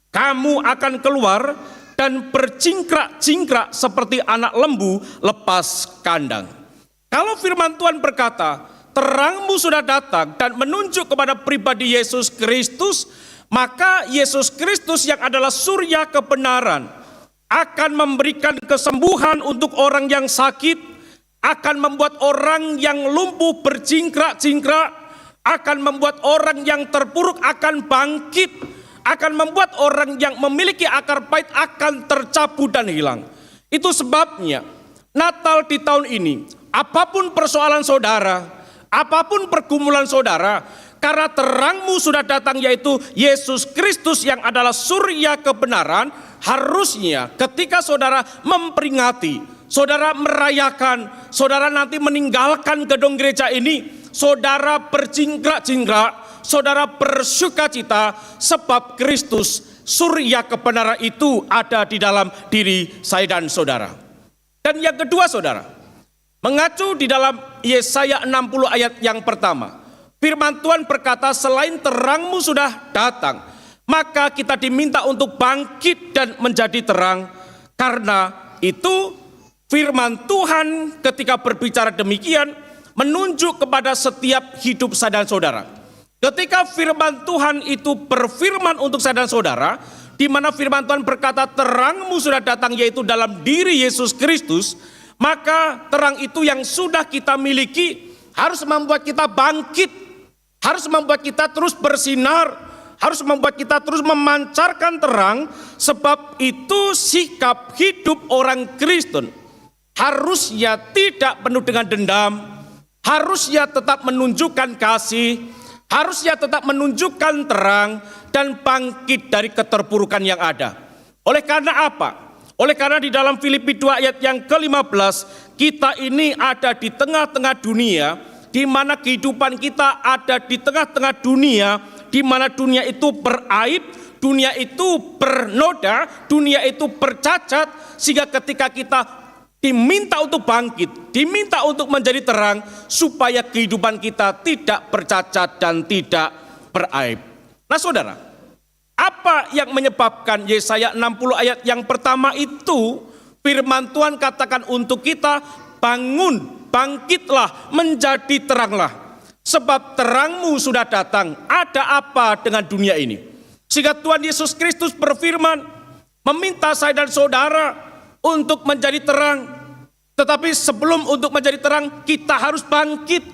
Kamu akan keluar dan bercingkrak-cingkrak seperti anak lembu lepas kandang. Kalau firman Tuhan berkata, terangmu sudah datang dan menunjuk kepada pribadi Yesus Kristus, maka Yesus Kristus yang adalah surya kebenaran akan memberikan kesembuhan untuk orang yang sakit, akan membuat orang yang lumpuh bercingkrak-cingkrak, akan membuat orang yang terpuruk akan bangkit, akan membuat orang yang memiliki akar pahit akan tercabut dan hilang. Itu sebabnya Natal di tahun ini, apapun persoalan saudara, apapun pergumulan saudara, karena terangmu sudah datang yaitu Yesus Kristus yang adalah surya kebenaran, harusnya ketika saudara memperingati, saudara merayakan, saudara nanti meninggalkan gedung gereja ini, saudara bercingkrak-cingkrak, saudara bersukacita, sebab Kristus surya kebenaran itu ada di dalam diri saya dan saudara. Dan yang kedua saudara, mengacu di dalam Yesaya 60 ayat yang pertama, firman Tuhan berkata selain terangmu sudah datang, maka kita diminta untuk bangkit dan menjadi terang. Karena itu firman Tuhan ketika berbicara demikian menunjuk kepada setiap hidup saya dan saudara. Ketika firman Tuhan itu berfirman untuk saya dan saudara, di mana firman Tuhan berkata terangmu sudah datang yaitu dalam diri Yesus Kristus, maka terang itu yang sudah kita miliki harus membuat kita bangkit, harus membuat kita terus bersinar, harus membuat kita terus memancarkan terang, sebab itu sikap hidup orang Kristen. Harusnya tidak penuh dengan dendam, harusnya tetap menunjukkan kasih, harusnya tetap menunjukkan terang dan bangkit dari keterpurukan yang ada. Oleh karena apa? Oleh karena di dalam Filipi 2 ayat yang ke-15, kita ini ada di tengah-tengah dunia, di mana kehidupan kita ada di tengah-tengah dunia, di mana dunia itu beraib, dunia itu bernoda, dunia itu bercacat, sehingga ketika kita diminta untuk bangkit, diminta untuk menjadi terang, supaya kehidupan kita tidak bercacat dan tidak beraib. Nah saudara, apa yang menyebabkan Yesaya 60 ayat yang pertama itu firman Tuhan katakan untuk kita, bangun, bangkitlah, menjadi teranglah. Sebab terangmu sudah datang. Ada apa dengan dunia ini? Sehingga Tuhan Yesus Kristus berfirman, meminta saya dan saudara untuk menjadi terang. Tetapi sebelum untuk menjadi terang, kita harus bangkit.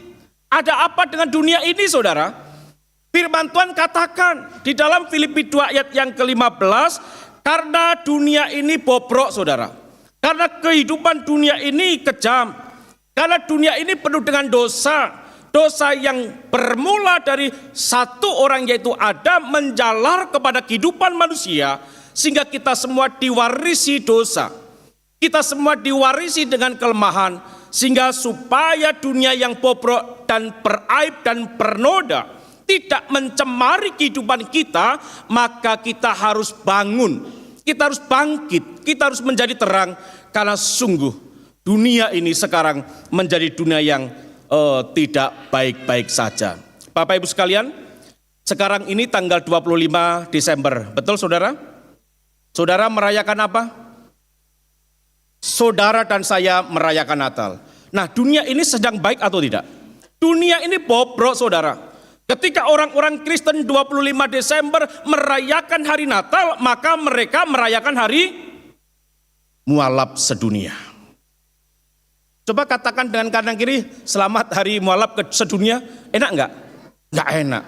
Ada apa dengan dunia ini saudara? Firman Tuhan katakan di dalam Filipi 2 ayat yang ke-15, karena dunia ini bobrok saudara, karena kehidupan dunia ini kejam, karena dunia ini penuh dengan dosa, dosa yang bermula dari satu orang yaitu Adam menjalar kepada kehidupan manusia, sehingga kita semua diwarisi dosa, kita semua diwarisi dengan kelemahan, sehingga supaya dunia yang bobrok dan beraib dan bernoda tidak mencemari kehidupan kita, maka kita harus bangun, kita harus bangkit, kita harus menjadi terang, karena sungguh dunia ini sekarang menjadi dunia yang tidak baik-baik saja. Bapak Ibu sekalian, sekarang ini tanggal 25 Desember, betul saudara? Saudara merayakan apa? Saudara dan saya merayakan Natal. Nah, dunia ini sedang baik atau tidak? Dunia ini bobrok saudara. Ketika orang-orang Kristen 25 Desember merayakan hari Natal, maka mereka merayakan hari mualaf sedunia. Coba katakan dengan kanan kiri, selamat hari mualaf sedunia. Enak enggak? Enggak enak.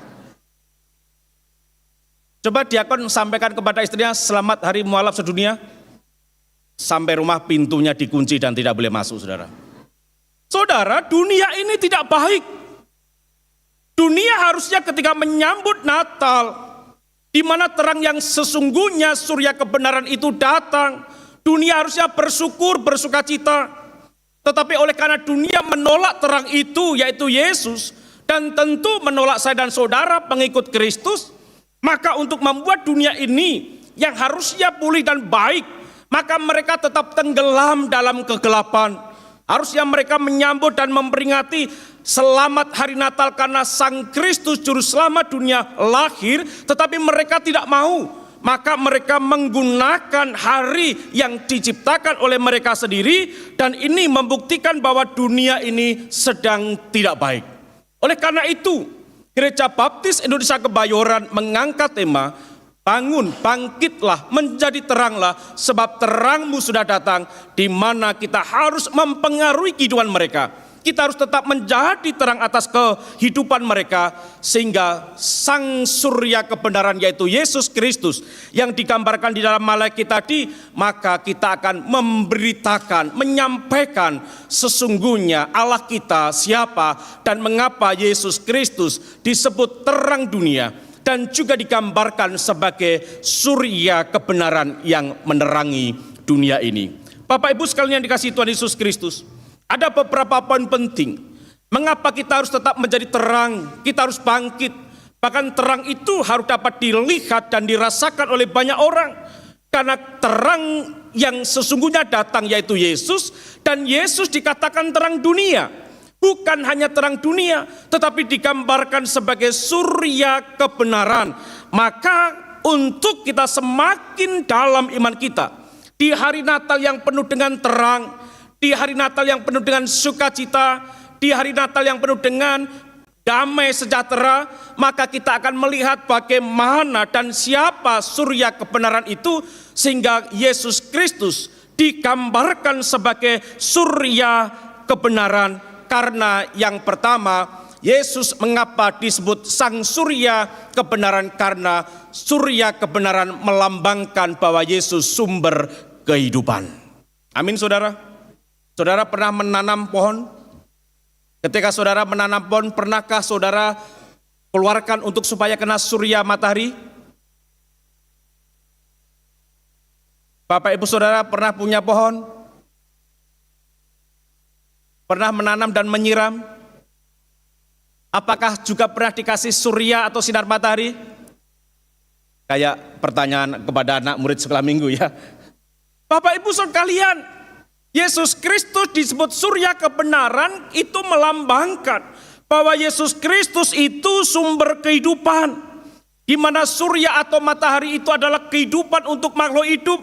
Coba diakon sampaikan kepada istrinya, selamat hari mualaf sedunia. Sampai rumah pintunya dikunci dan tidak boleh masuk saudara. Saudara, dunia ini tidak baik. Dunia harusnya ketika menyambut Natal, di mana terang yang sesungguhnya surya kebenaran itu datang, dunia harusnya bersyukur, bersukacita. Tetapi oleh karena dunia menolak terang itu, yaitu Yesus, dan tentu menolak saya dan saudara pengikut Kristus, maka untuk membuat dunia ini yang harusnya pulih dan baik, maka mereka tetap tenggelam dalam kegelapan. Harusnya mereka menyambut dan memperingati selamat hari Natal karena Sang Kristus Juru Selamat dunia lahir, tetapi mereka tidak mau. Maka mereka menggunakan hari yang diciptakan oleh mereka sendiri, dan ini membuktikan bahwa dunia ini sedang tidak baik. Oleh karena itu, Gereja Baptis Indonesia Kebayoran mengangkat tema, bangun, bangkitlah, menjadi teranglah, sebab terangmu sudah datang, di mana kita harus mempengaruhi kehidupan mereka. Kita harus tetap menjadi terang atas kehidupan mereka, sehingga sang surya kebenaran yaitu Yesus Kristus yang digambarkan di dalam Malaikat tadi, maka kita akan memberitakan, menyampaikan sesungguhnya Allah kita siapa dan mengapa Yesus Kristus disebut terang dunia, dan juga digambarkan sebagai surya kebenaran yang menerangi dunia ini. Bapak Ibu sekalian yang dikasihi Tuhan Yesus Kristus, ada beberapa poin penting. Mengapa kita harus tetap menjadi terang, kita harus bangkit. Bahkan terang itu harus dapat dilihat dan dirasakan oleh banyak orang. Karena terang yang sesungguhnya datang yaitu Yesus, dan Yesus dikatakan terang dunia. Bukan hanya terang dunia, tetapi digambarkan sebagai surya kebenaran. Maka untuk kita semakin dalam iman kita, di hari Natal yang penuh dengan terang, di hari Natal yang penuh dengan sukacita, di hari Natal yang penuh dengan damai sejahtera, maka kita akan melihat bagaimana dan siapa surya kebenaran itu, sehingga Yesus Kristus digambarkan sebagai surya kebenaran karena yang pertama, Yesus mengapa disebut sang surya kebenaran? Karena surya kebenaran melambangkan bahwa Yesus sumber kehidupan. Amin saudara. Saudara pernah menanam pohon? Ketika saudara menanam pohon, pernahkah saudara keluarkan untuk supaya kena surya matahari? Bapak ibu saudara pernah punya pohon? Pernah menanam dan menyiram? Apakah juga pernah dikasih surya atau sinar matahari? Kayak pertanyaan kepada anak murid sekolah minggu ya. Bapak ibu sekalian, Yesus Kristus disebut surya kebenaran, itu melambangkan bahwa Yesus Kristus itu sumber kehidupan. Di mana surya atau matahari itu adalah kehidupan untuk makhluk hidup.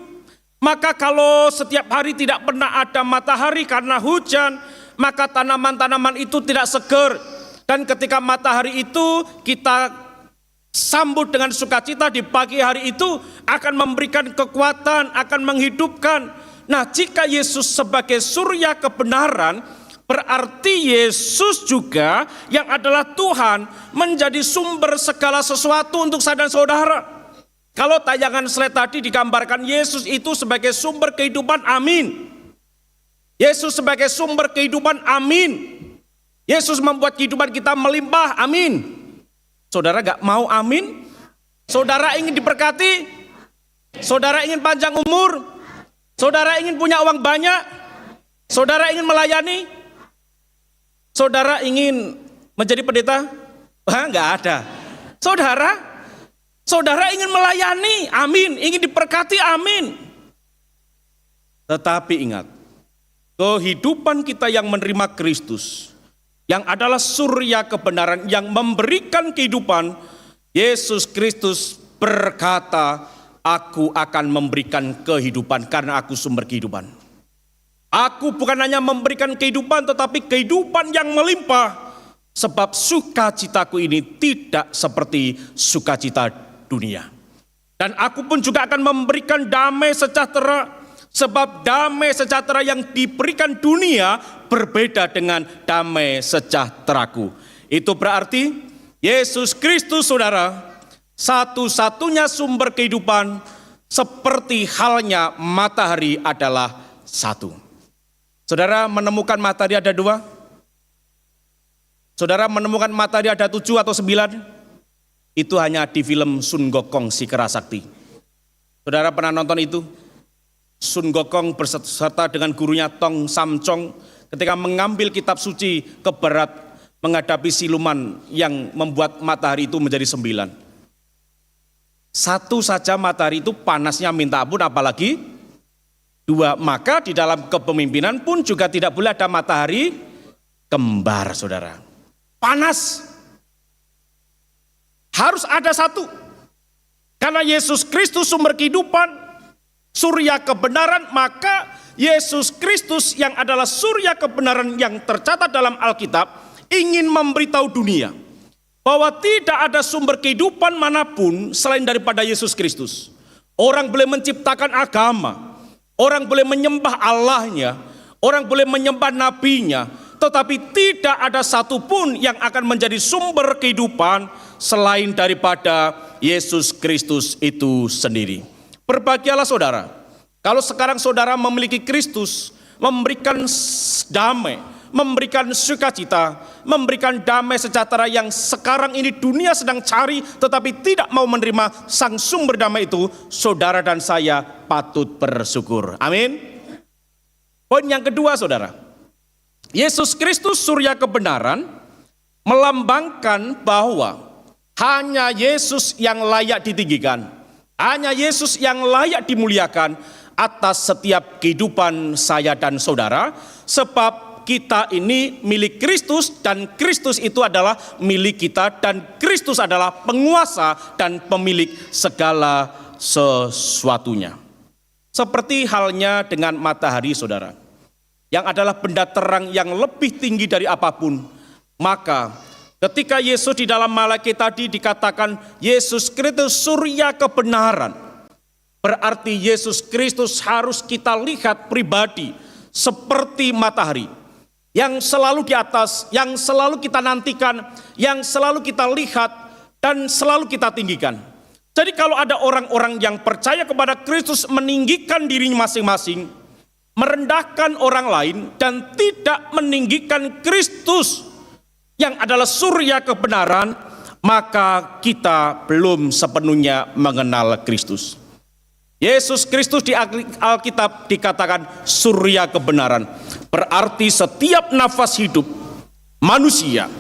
Maka kalau setiap hari tidak pernah ada matahari karena hujan, maka tanaman-tanaman itu tidak segar. Dan ketika matahari itu kita sambut dengan sukacita di pagi hari itu akan memberikan kekuatan, akan menghidupkan. Nah, jika Yesus sebagai surya kebenaran, berarti Yesus juga yang adalah Tuhan menjadi sumber segala sesuatu untuk saya dan saudara. Kalau tayangan slide tadi digambarkan Yesus itu sebagai sumber kehidupan, amin. Yesus sebagai sumber kehidupan, amin. Yesus membuat kehidupan kita melimpah, amin. Saudara gak mau amin? Saudara ingin diberkati? Saudara ingin panjang umur? Saudara ingin punya uang banyak? Saudara ingin melayani? Saudara ingin menjadi pendeta? Enggak ada. Saudara ingin melayani, amin. Ingin diberkati, amin. Tetapi ingat, kehidupan kita yang menerima Kristus, yang adalah surya kebenaran yang memberikan kehidupan, Yesus Kristus berkata, aku akan memberikan kehidupan karena aku sumber kehidupan. Aku bukan hanya memberikan kehidupan, tetapi kehidupan yang melimpah. Sebab sukacitaku ini tidak seperti sukacita dunia. Dan aku pun juga akan memberikan damai sejahtera. Sebab damai sejahtera yang diberikan dunia berbeda dengan damai sejahteraku. Itu berarti Yesus Kristus saudara, satu-satunya sumber kehidupan, seperti halnya matahari adalah satu. Saudara menemukan matahari ada dua? Saudara menemukan matahari ada 7 atau 9? Itu hanya di film Sun Gokong Si Kera Sakti. Saudara pernah nonton itu? Sun Gokong berserta dengan gurunya Tong Sam Chong ketika mengambil kitab suci ke barat menghadapi siluman yang membuat matahari itu menjadi 9. Satu saja matahari itu panasnya minta ampun, apalagi 2. Maka di dalam kepemimpinan pun juga tidak boleh ada matahari kembar, saudara. Panas. Harus ada satu. Karena Yesus Kristus sumber kehidupan, surya kebenaran, maka Yesus Kristus yang adalah surya kebenaran yang tercatat dalam Alkitab ingin memberitahu dunia bahwa tidak ada sumber kehidupan manapun selain daripada Yesus Kristus. Orang boleh menciptakan agama, orang boleh menyembah Allahnya, orang boleh menyembah nabinya, tetapi tidak ada satupun yang akan menjadi sumber kehidupan selain daripada Yesus Kristus itu sendiri. Berbahagialah saudara, kalau sekarang saudara memiliki Kristus, memberikan damai, memberikan sukacita, memberikan damai sejahtera yang sekarang ini dunia sedang cari tetapi tidak mau menerima sang sumber damai itu, saudara dan saya patut bersyukur. Amin. Poin yang kedua saudara, Yesus Kristus surya kebenaran melambangkan bahwa hanya Yesus yang layak ditinggikan, hanya Yesus yang layak dimuliakan atas setiap kehidupan saya dan saudara, sebab kita ini milik Kristus dan Kristus itu adalah milik kita dan Kristus adalah penguasa dan pemilik segala sesuatunya. Seperti halnya dengan matahari saudara, yang adalah benda terang yang lebih tinggi dari apapun, maka ketika Yesus di dalam Malaki tadi dikatakan Yesus Kristus surya kebenaran, Berarti Yesus Kristus harus kita lihat pribadi seperti matahari yang selalu di atas, yang selalu kita nantikan, yang selalu kita lihat dan selalu kita tinggikan. Jadi kalau ada orang-orang yang percaya kepada Kristus meninggikan dirinya masing-masing, merendahkan orang lain dan tidak meninggikan Kristus yang adalah surya kebenaran, maka kita belum sepenuhnya mengenal Kristus. Yesus Kristus di Alkitab dikatakan surya kebenaran. Berarti setiap nafas hidup manusia,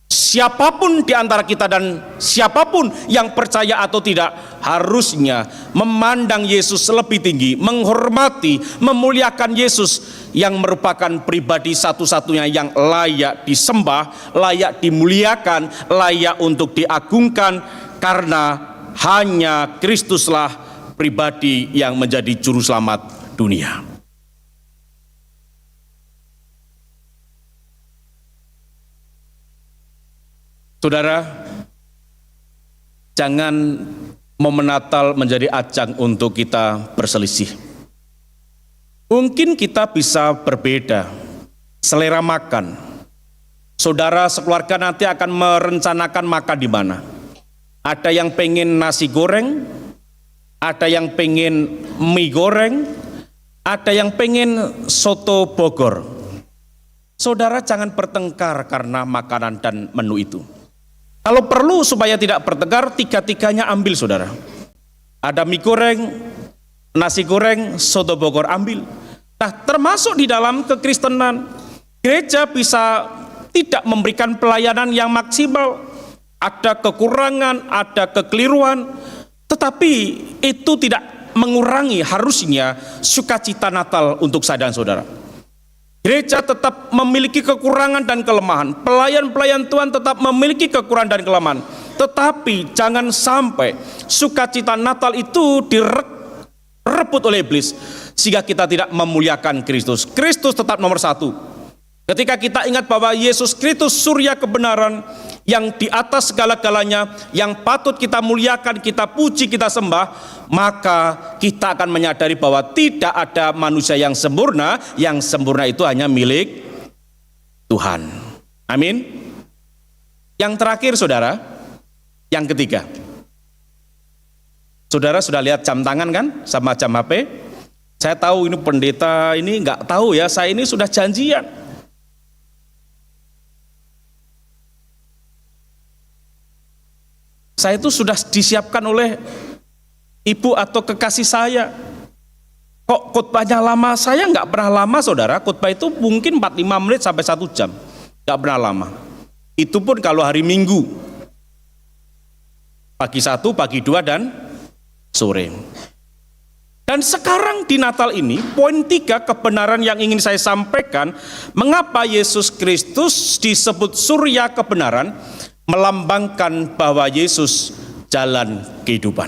siapapun di antara kita dan siapapun yang percaya atau tidak, harusnya memandang Yesus lebih tinggi, menghormati, memuliakan Yesus yang merupakan pribadi satu-satunya yang layak disembah, layak dimuliakan, layak untuk diagungkan, karena hanya Kristuslah pribadi yang menjadi juru selamat dunia. Saudara, jangan momen Natal menjadi ajang untuk kita berselisih. Mungkin kita bisa berbeda selera makan. Saudara sekeluarga nanti akan merencanakan makan di mana. Ada yang pengen nasi goreng, ada yang pengen mie goreng, ada yang pengen soto Bogor. Saudara jangan bertengkar karena makanan dan menu itu. Kalau perlu supaya tidak bertengkar, tiga-tiganya ambil saudara. Ada mie goreng, nasi goreng, soto Bogor, ambil. Nah, termasuk di dalam kekristenan, gereja bisa tidak memberikan pelayanan yang maksimal. Ada kekurangan, ada kekeliruan, tetapi itu tidak mengurangi harusnya sukacita Natal untuk saya dan saudara. Gereja tetap memiliki kekurangan dan kelemahan. Pelayan-pelayan Tuhan tetap memiliki kekurangan dan kelemahan. Tetapi jangan sampai sukacita Natal itu direbut oleh iblis, sehingga kita tidak memuliakan Kristus. Kristus tetap nomor satu. Ketika kita ingat bahwa Yesus Kristus surya kebenaran yang di atas segala-galanya, yang patut kita muliakan, kita puji, kita sembah, maka kita akan menyadari bahwa tidak ada manusia yang sempurna itu hanya milik Tuhan. Amin. Yang terakhir saudara, yang ketiga. Saudara sudah lihat jam tangan kan sama jam HP? Saya tahu ini pendeta ini nggak tahu ya, saya ini sudah janjian. Saya itu sudah disiapkan oleh ibu atau kekasih saya. Kok khotbahnya lama? Saya nggak pernah lama saudara. Khotbah itu mungkin 45 menit sampai 1 jam. Nggak pernah lama. Itu pun kalau hari Minggu. Pagi 1, pagi 2, dan sore. Dan sekarang di Natal ini, poin 3 kebenaran yang ingin saya sampaikan, mengapa Yesus Kristus disebut surya kebenaran, melambangkan bahwa Yesus jalan kehidupan.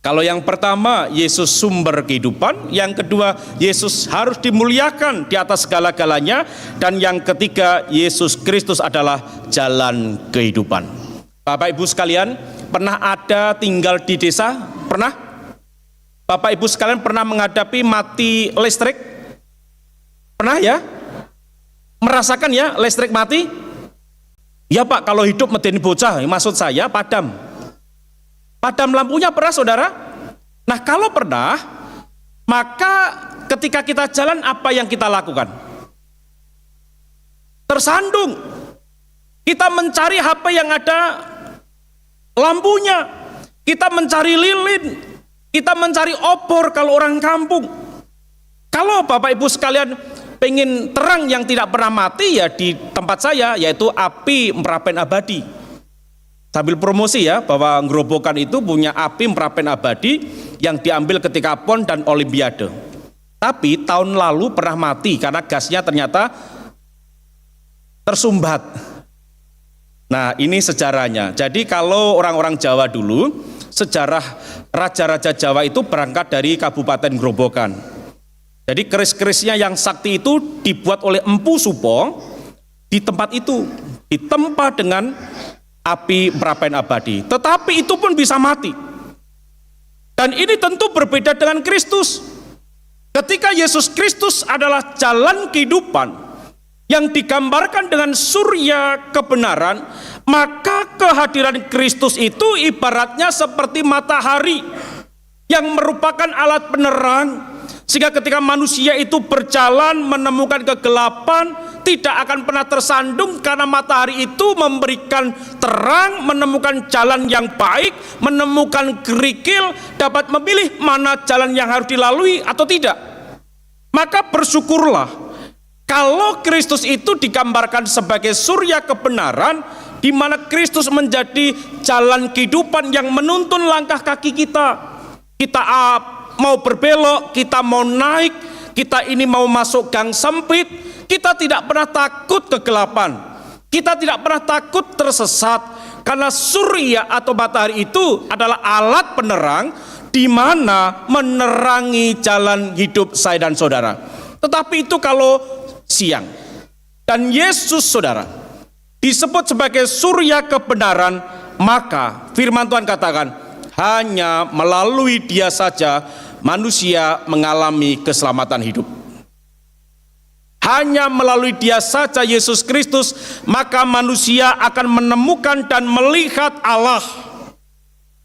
Kalau yang pertama, Yesus sumber kehidupan. Yang kedua, Yesus harus dimuliakan di atas segala-galanya. Dan yang ketiga, Yesus Kristus adalah jalan kehidupan. Bapak Ibu sekalian, pernah ada tinggal di desa? Pernah? Bapak Ibu sekalian pernah menghadapi mati listrik? Pernah ya? Merasakan ya listrik mati? Ya Pak, kalau hidup medeni bocah, maksud saya padam. Padam lampunya pernah saudara? Nah kalau pernah, maka ketika kita jalan apa yang kita lakukan? Tersandung. Kita mencari HP yang ada lampunya. Kita mencari lilin. Kita mencari obor kalau orang kampung. Kalau Bapak Ibu sekalian pengen terang yang tidak pernah mati, ya di tempat saya, yaitu api Merapen Abadi. Sambil promosi ya, bahwa Gerobokan itu punya api Merapen Abadi yang diambil ketika PON dan Olimpiade. Tapi tahun lalu pernah mati karena gasnya ternyata tersumbat. Nah ini sejarahnya. Jadi kalau orang-orang Jawa dulu, sejarah raja-raja Jawa itu berangkat dari Kabupaten Gerobokan. Jadi keris-kerisnya yang sakti itu dibuat oleh Empu Supo di tempat itu, ditempa dengan api Merapen Abadi. Tetapi itu pun bisa mati. Dan ini tentu berbeda dengan Kristus. Ketika Yesus Kristus adalah jalan kehidupan yang digambarkan dengan surya kebenaran, maka kehadiran Kristus itu ibaratnya seperti matahari yang merupakan alat penerang, sehingga ketika manusia itu berjalan menemukan kegelapan tidak akan pernah tersandung, karena matahari itu memberikan terang, menemukan jalan yang baik, menemukan kerikil, dapat memilih mana jalan yang harus dilalui atau tidak. Maka bersyukurlah kalau Kristus itu digambarkan sebagai surya kebenaran, di mana Kristus menjadi jalan kehidupan yang menuntun langkah kaki kita. Kita mau berbelok, kita mau naik, kita ini mau masuk gang sempit, kita tidak pernah takut kegelapan, kita tidak pernah takut tersesat, karena surya atau matahari itu adalah alat penerang di mana menerangi jalan hidup saya dan saudara. Tetapi itu kalau siang. Dan Yesus, saudara, disebut sebagai surya kebenaran, maka firman Tuhan katakan, hanya melalui Dia saja manusia mengalami keselamatan hidup. Hanya melalui Dia saja, Yesus Kristus, maka manusia akan menemukan dan melihat Allah.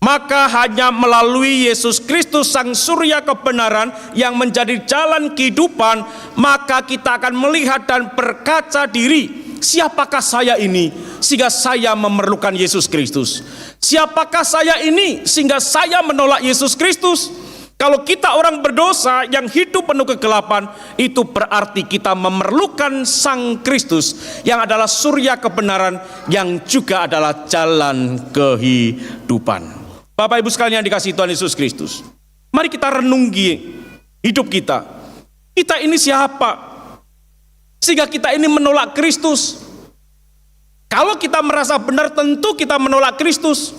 Maka hanya melalui Yesus Kristus, sang surya kebenaran yang menjadi jalan kehidupan, maka kita akan melihat dan berkaca diri, siapakah saya ini sehingga saya memerlukan Yesus Kristus? Siapakah saya ini sehingga saya menolak Yesus Kristus? Kalau kita orang berdosa yang hidup penuh kegelapan, itu berarti kita memerlukan Sang Kristus yang adalah surya kebenaran, yang juga adalah jalan kehidupan. Bapak Ibu sekalian yang dikasihi Tuhan Yesus Kristus, mari kita renungi hidup kita. Kita ini siapa sehingga kita ini menolak Kristus? Kalau kita merasa benar, tentu kita menolak Kristus.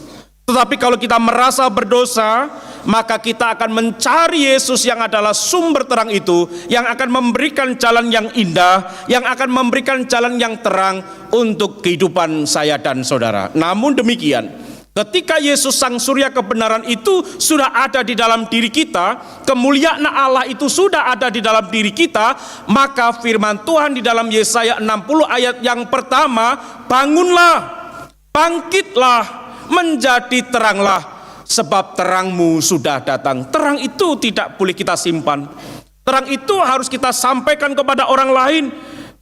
Tetapi kalau kita merasa berdosa, maka kita akan mencari Yesus yang adalah sumber terang itu, yang akan memberikan jalan yang indah, yang akan memberikan jalan yang terang untuk kehidupan saya dan saudara. Namun demikian, ketika Yesus sang surya kebenaran itu sudah ada di dalam diri kita, kemuliaan Allah itu sudah ada di dalam diri kita, maka firman Tuhan di dalam Yesaya 60 ayat yang pertama, bangunlah, bangkitlah, menjadi teranglah, sebab terangmu sudah datang. Terang itu tidak boleh kita simpan. Terang itu harus kita sampaikan kepada orang lain,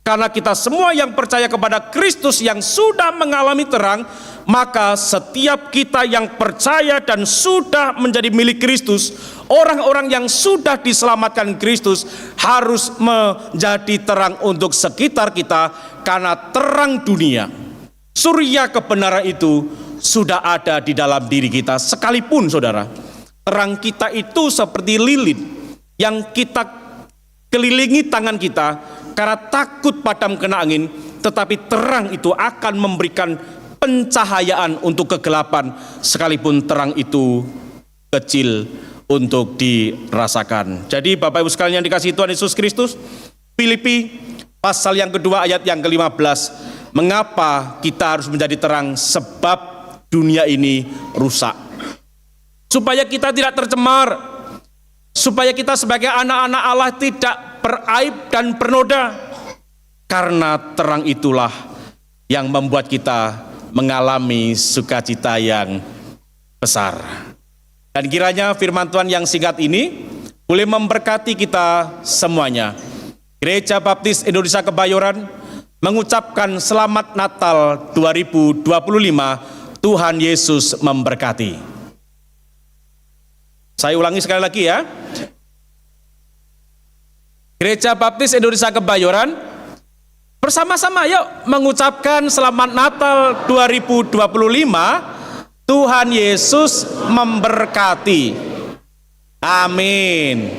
karena kita semua yang percaya kepada Kristus yang sudah mengalami terang, maka setiap kita yang percaya dan sudah menjadi milik Kristus, orang-orang yang sudah diselamatkan Kristus, harus menjadi terang untuk sekitar kita, karena terang dunia, surya kebenaran itu sudah ada di dalam diri kita. Sekalipun saudara, terang kita itu seperti lilin yang kita kelilingi tangan kita karena takut padam kena angin, tetapi terang itu akan memberikan pencahayaan untuk kegelapan, sekalipun terang itu kecil untuk dirasakan. Jadi Bapak Ibu sekalian yang dikasihi Tuhan Yesus Kristus, Filipi pasal yang kedua ayat yang ke-15, mengapa kita harus menjadi terang? Sebab dunia ini rusak. Supaya kita tidak tercemar, supaya kita sebagai anak-anak Allah tidak beraib dan bernoda, karena terang itulah yang membuat kita mengalami sukacita yang besar. Dan kiranya firman Tuhan yang singkat ini boleh memberkati kita semuanya. Gereja Baptis Indonesia Kebayoran mengucapkan Selamat Natal 2025. Tuhan Yesus memberkati. Saya ulangi sekali lagi ya. Gereja Baptis Indonesia Kebayoran bersama-sama yuk mengucapkan Selamat Natal 2025. Tuhan Yesus memberkati. Amin.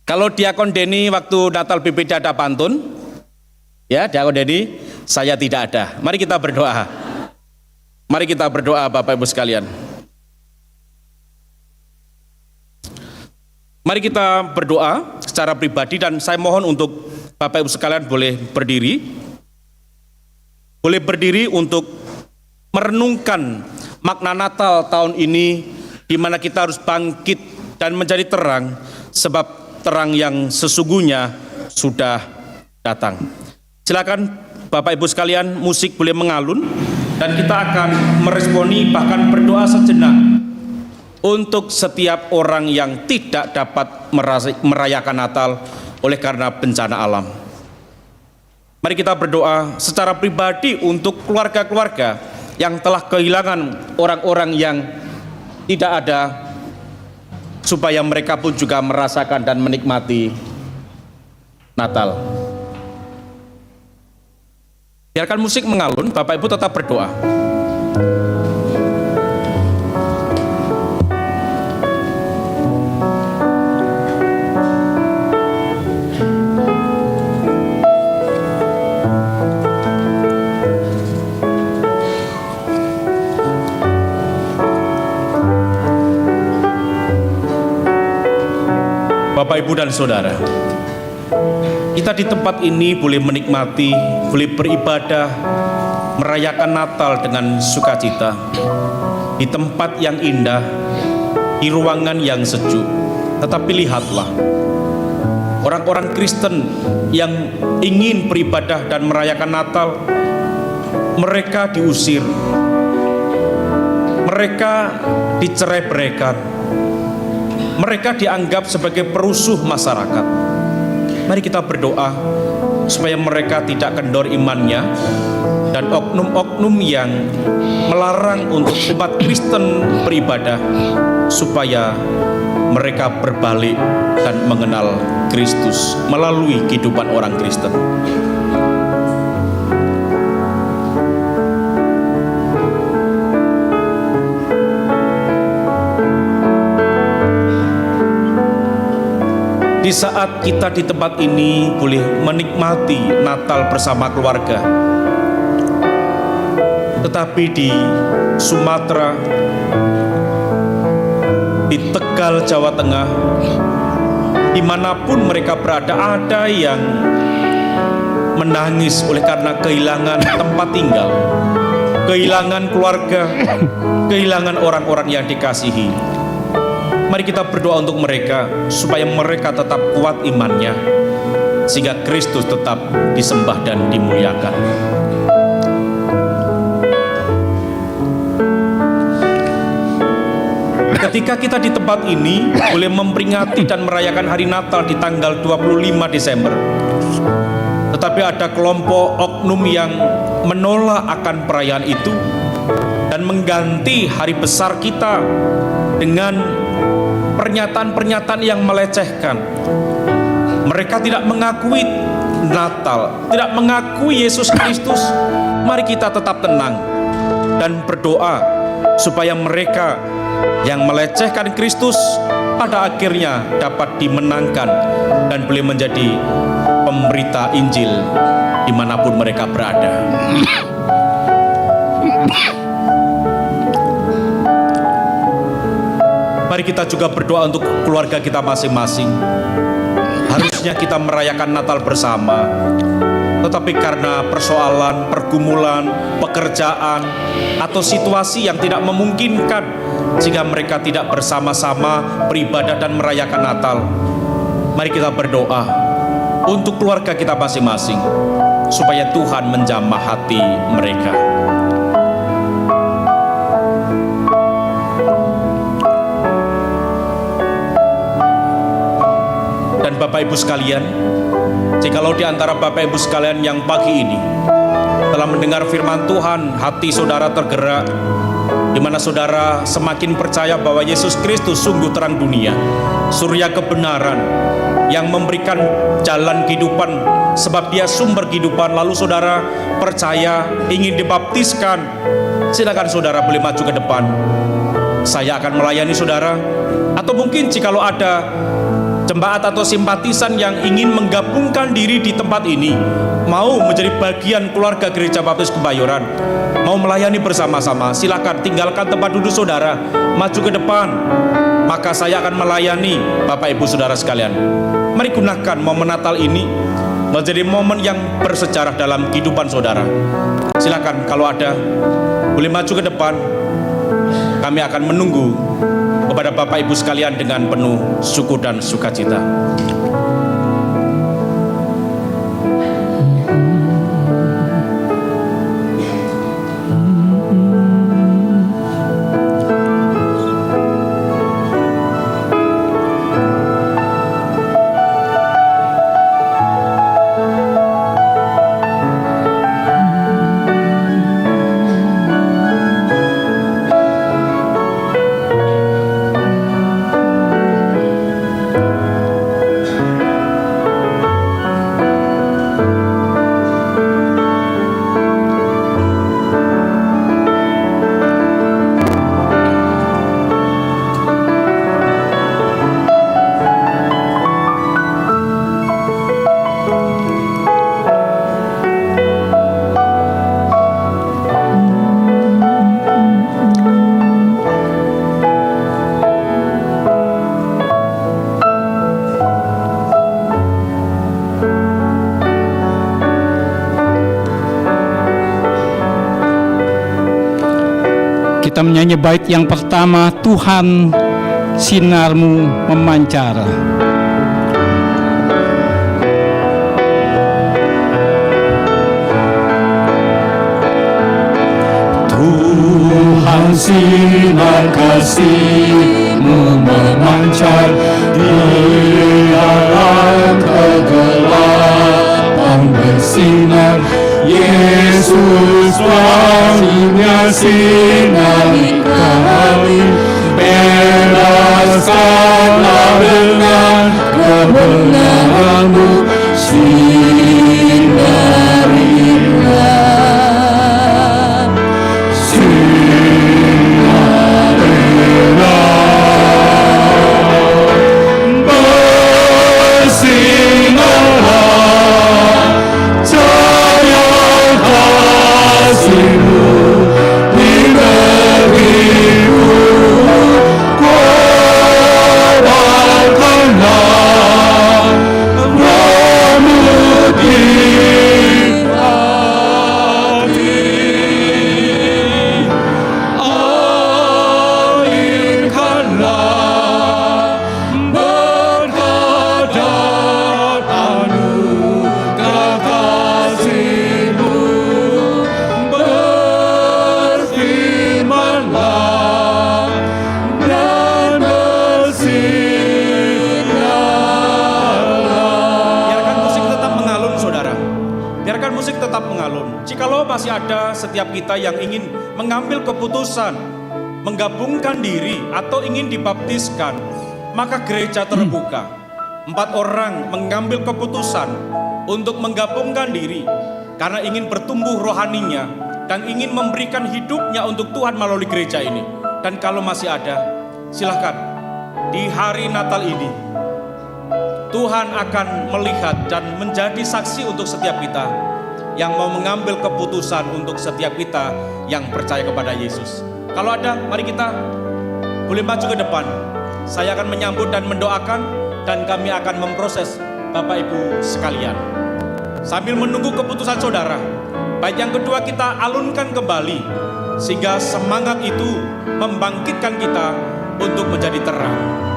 Kalau Diakon Denny waktu Natal BPD ada pantun, ya Diakon Denny, saya tidak ada. Mari kita berdoa. Mari kita berdoa Bapak Ibu sekalian. Mari kita berdoa secara pribadi, dan saya mohon untuk Bapak Ibu sekalian boleh berdiri. boleh berdiri untuk merenungkan makna Natal tahun ini, di mana kita harus bangkit dan menjadi terang, sebab terang yang sesungguhnya sudah datang. Silakan Bapak Ibu sekalian, musik boleh mengalun dan kita akan meresponi bahkan berdoa sejenak untuk setiap orang yang tidak dapat merayakan Natal oleh karena bencana alam. Mari kita berdoa secara pribadi untuk keluarga-keluarga yang telah kehilangan orang-orang yang tidak ada, supaya mereka pun juga merasakan dan menikmati Natal. Biarkan musik mengalun, Bapak Ibu tetap berdoa. Bapak, Ibu, dan Saudara, kita di tempat ini boleh menikmati, boleh beribadah, merayakan Natal dengan sukacita, di tempat yang indah, di ruangan yang sejuk. Tetapi lihatlah, orang-orang Kristen yang ingin beribadah dan merayakan Natal, mereka diusir, mereka dicerai-beraikan, mereka dianggap sebagai perusuh masyarakat. Mari kita berdoa supaya mereka tidak kendor imannya, dan oknum-oknum yang melarang untuk umat Kristen beribadah, supaya mereka berbalik dan mengenal Kristus melalui kehidupan orang Kristen. Di saat kita di tempat ini boleh menikmati Natal bersama keluarga, tetapi di Sumatera, di Tegal, Jawa Tengah, dimanapun mereka berada, ada yang menangis oleh karena kehilangan tempat tinggal, kehilangan keluarga, kehilangan orang-orang yang dikasihi. Mari kita berdoa untuk mereka supaya mereka tetap kuat imannya, sehingga Kristus tetap disembah dan dimuliakan. Ketika kita di tempat ini boleh memperingati dan merayakan hari Natal di tanggal 25 Desember, tetapi ada kelompok oknum yang menolak akan perayaan itu dan mengganti hari besar kita dengan pernyataan-pernyataan yang melecehkan. Mereka tidak mengakui Natal, tidak mengakui Yesus Kristus. Mari kita tetap tenang dan berdoa supaya mereka yang melecehkan Kristus pada akhirnya dapat dimenangkan dan boleh menjadi pemberita Injil dimanapun mereka berada. Mari kita juga berdoa untuk keluarga kita masing-masing. Harusnya kita merayakan Natal bersama, tetapi karena persoalan, pergumulan, pekerjaan, atau situasi yang tidak memungkinkan, sehingga mereka tidak bersama-sama beribadah dan merayakan Natal. Mari kita berdoa untuk keluarga kita masing-masing, supaya Tuhan menjamah hati mereka. Dan Bapak Ibu sekalian, jikalau di antara Bapak Ibu sekalian yang pagi ini telah mendengar firman Tuhan, hati saudara tergerak, di mana saudara semakin percaya bahwa Yesus Kristus sungguh terang dunia, surya kebenaran yang memberikan jalan kehidupan, sebab Dia sumber kehidupan, lalu saudara percaya ingin dibaptiskan, silakan saudara boleh maju ke depan. Saya akan melayani saudara, atau mungkin jikalau ada jemaat atau simpatisan yang ingin menggabungkan diri di tempat ini, mau menjadi bagian keluarga Gereja Baptis Kebayoran, mau melayani bersama-sama, silakan tinggalkan tempat duduk saudara, maju ke depan, maka saya akan melayani Bapak Ibu saudara sekalian. Mari gunakan momen Natal ini, menjadi momen yang bersejarah dalam kehidupan saudara. Silakan kalau ada boleh maju ke depan. Kami akan menunggu kepada Bapak Ibu sekalian dengan penuh syukur dan sukacita. Kita menyanyi bait yang pertama, Tuhan sinarmu memancar. Tuhan sinar kasih-Mu memancar di dalam kegelapan bersinar. Yesus wajibnya sinari kami, bebaskanlah dengan kebenaran-Mu, sinarilah. Masih ada setiap kita yang ingin mengambil keputusan, menggabungkan diri atau ingin dibaptiskan, maka gereja terbuka. 4 orang mengambil keputusan untuk menggabungkan diri karena ingin bertumbuh rohaninya dan ingin memberikan hidupnya untuk Tuhan melalui gereja ini. Dan kalau masih ada, silakan di hari Natal ini Tuhan akan melihat dan menjadi saksi untuk setiap kita yang mau mengambil keputusan untuk setiap kita yang percaya kepada Yesus. Kalau ada, mari kita boleh maju ke depan. Saya akan menyambut dan mendoakan, dan kami akan memproses Bapak Ibu sekalian. Sambil menunggu keputusan saudara, baik yang kedua kita alunkan kembali, sehingga semangat itu membangkitkan kita untuk menjadi terang.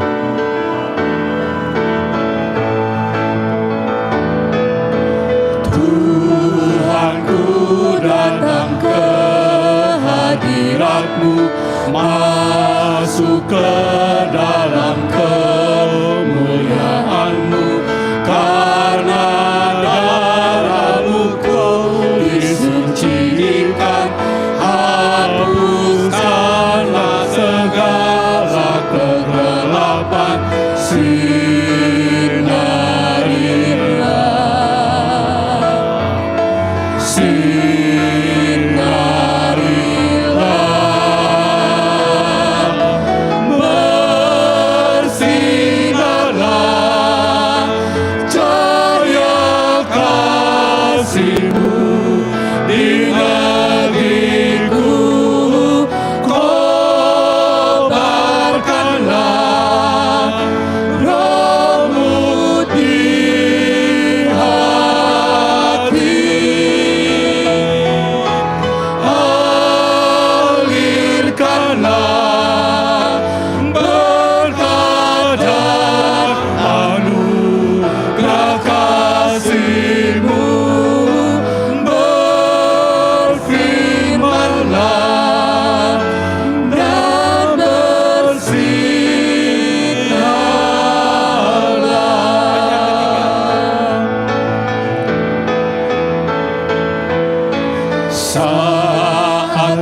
Datang ke hadirat-Mu, masuk ke dalam kemuliaan-Mu, karena darah-Mu Kau disucikan, hapuskanlah segala kegelapan, sinarilah.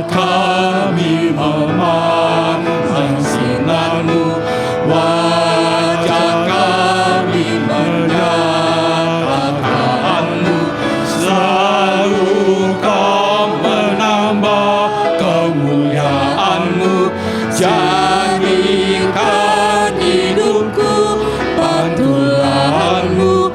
kami memandang sinar-Mu, wajah kami menyatakan-Mu, selalu Kau menambah kemuliaan-Mu. Jadikan hidupku pantulan-Mu,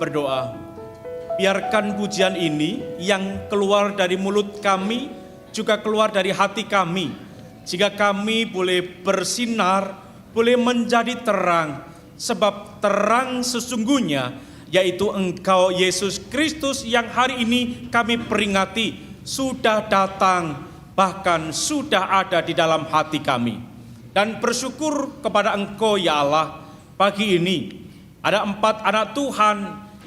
berdoa. Biarkan pujian ini yang keluar dari mulut kami juga keluar dari hati kami, sehingga kami boleh bersinar, boleh menjadi terang, sebab terang sesungguhnya yaitu Engkau Yesus Kristus yang hari ini kami peringati sudah datang, bahkan sudah ada di dalam hati kami. Dan bersyukur kepada Engkau ya Allah, pagi ini ada 4 anak Tuhan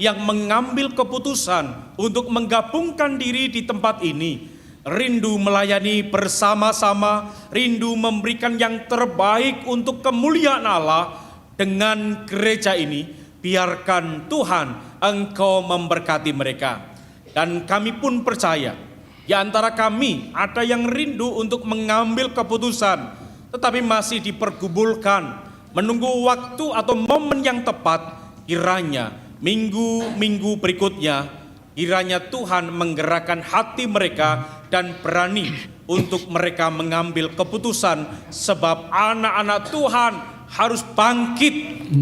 yang mengambil keputusan untuk menggabungkan diri di tempat ini, rindu melayani bersama-sama, rindu memberikan yang terbaik untuk kemuliaan Allah. Dengan gereja ini, biarkan Tuhan Engkau memberkati mereka. Dan kami pun percaya, di antara kami ada yang rindu untuk mengambil keputusan, tetapi masih dipergumulkan, menunggu waktu atau momen yang tepat. Kiranya minggu-minggu berikutnya, kiranya Tuhan menggerakkan hati mereka dan berani untuk mereka mengambil keputusan, sebab anak-anak Tuhan harus bangkit,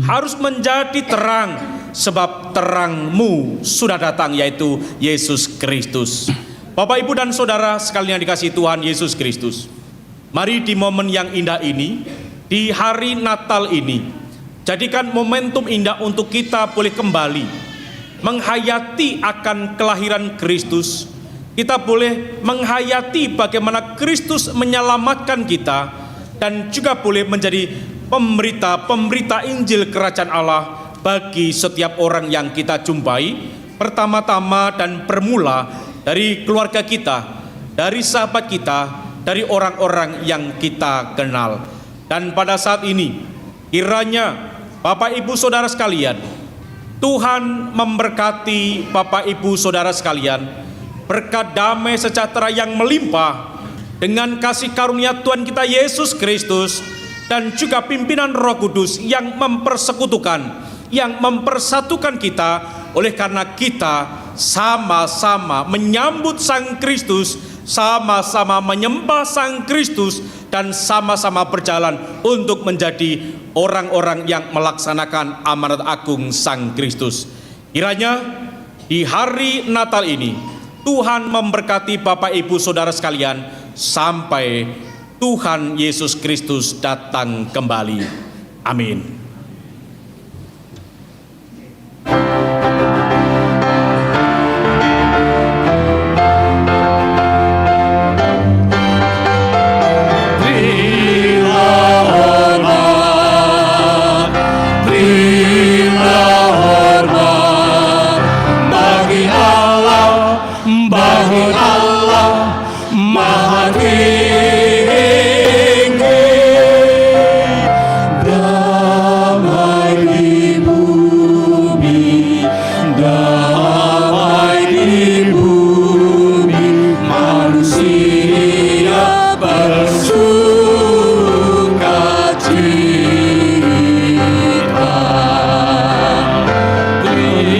harus menjadi terang, sebab terang-Mu sudah datang, yaitu Yesus Kristus. Bapak, Ibu, dan Saudara sekalian dikasihi Tuhan Yesus Kristus, mari di momen yang indah ini, di hari Natal ini, jadikan momentum indah untuk kita boleh kembali menghayati akan kelahiran Kristus. Kita boleh menghayati bagaimana Kristus menyelamatkan kita, dan juga boleh menjadi pemberita Injil Kerajaan Allah bagi setiap orang yang kita jumpai. Pertama-tama dan bermula dari keluarga kita, dari sahabat kita, dari orang-orang yang kita kenal. Dan pada saat ini, kiranya Bapak, Ibu, Saudara sekalian, Tuhan memberkati Bapak, Ibu, Saudara sekalian, berkat damai sejahtera yang melimpah dengan kasih karunia Tuhan kita Yesus Kristus, dan juga pimpinan Roh Kudus yang mempersekutukan, yang mempersatukan kita, oleh karena kita sama-sama menyambut Sang Kristus, sama-sama menyembah Sang Kristus, dan sama-sama berjalan untuk menjadi orang-orang yang melaksanakan amanat agung Sang Kristus. Kiranya di hari Natal ini Tuhan memberkati Bapak, Ibu, Saudara sekalian sampai Tuhan Yesus Kristus datang kembali. Amin.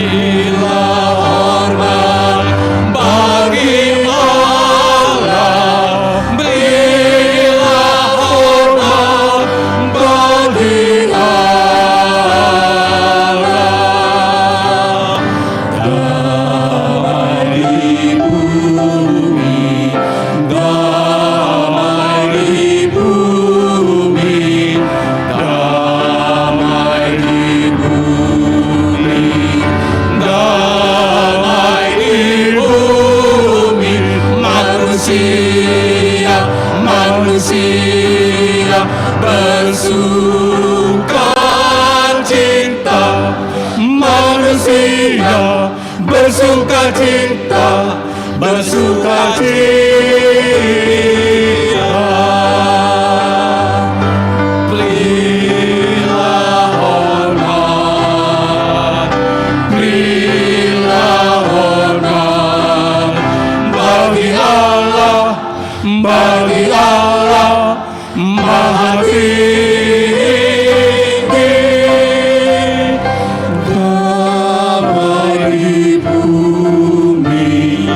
Bila bahagia, bersukacita, bersukacita. Berilah hormat, berilah hormat bagi Allah, bagi Allah Maha Tinggi. Damai di bumi,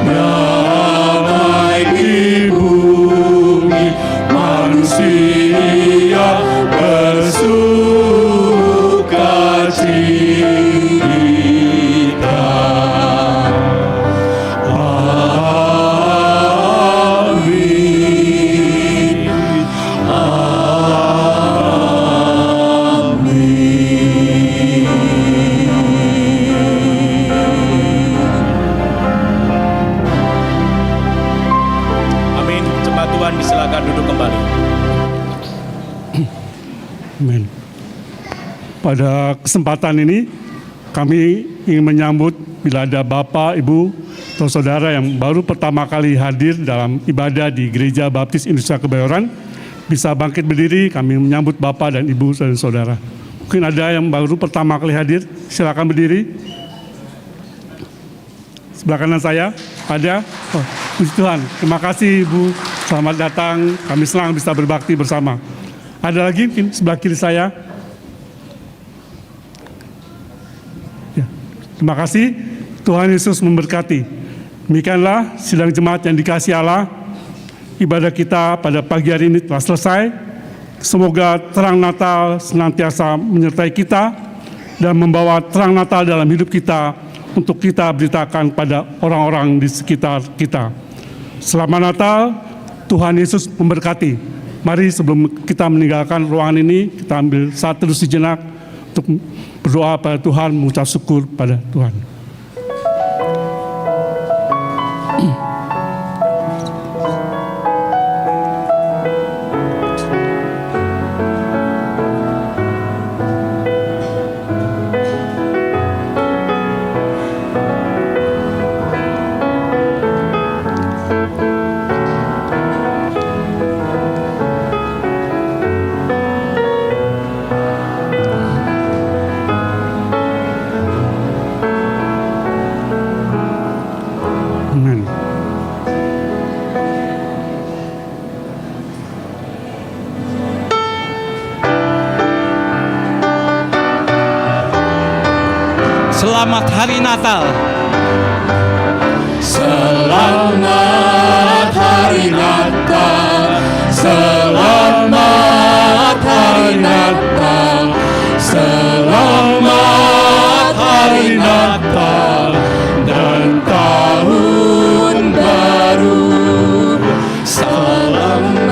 damai di bumi, manusia bersukacita. Amin. Amin. Jemaat Tuhan disilakan duduk kembali. Amin. Pada kesempatan ini kami ingin menyambut bila ada Bapak, Ibu, atau Saudara yang baru pertama kali hadir dalam ibadah di Gereja Baptis Indonesia Kebayoran, bisa bangkit berdiri. Kami menyambut Bapak dan Ibu dan Saudara. Mungkin ada yang baru pertama kali hadir, silakan berdiri. Sebelah kanan saya ada. Oh, puji Tuhan, terima kasih Ibu, selamat datang. Kami senang bisa berbakti bersama. Ada lagi mungkin sebelah kiri saya. Ya, terima kasih. Tuhan Yesus memberkati. Demikianlah sidang jemaat yang dikasihi Allah. Ibadah kita pada pagi hari ini telah selesai. Semoga terang Natal senantiasa menyertai kita dan membawa terang Natal dalam hidup kita untuk kita beritakan pada orang-orang di sekitar kita. Selamat Natal, Tuhan Yesus memberkati. Mari sebelum kita meninggalkan ruangan ini, kita ambil saat teduh sejenak untuk berdoa pada Tuhan, mengucap syukur pada Tuhan. Amin. Selamat Hari Natal. Selamat Hari Natal, selamat Hari Natal, selamat Hari Natal dan Tahun Baru. Selamat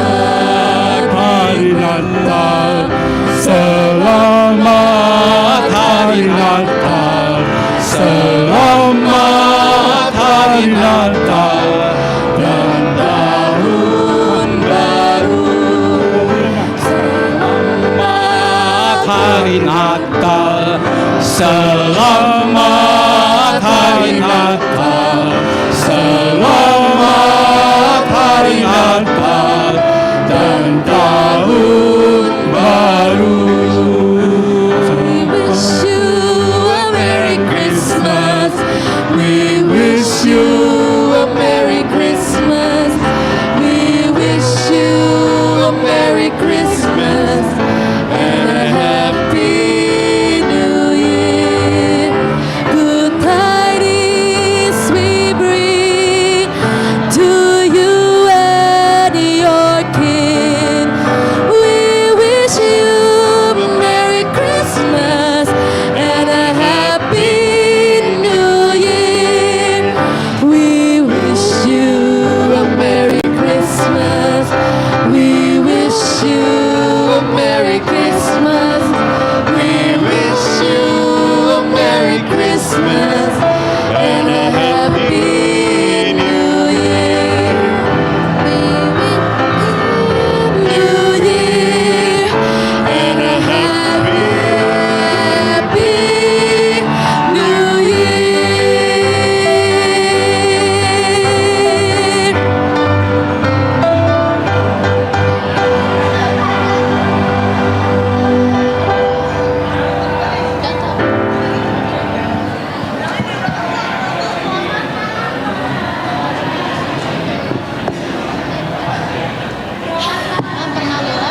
Hari Natal, selamat Hari Natal, selamat Hari Natal dan Tahun Baru. Selamat Hari Natal, selamat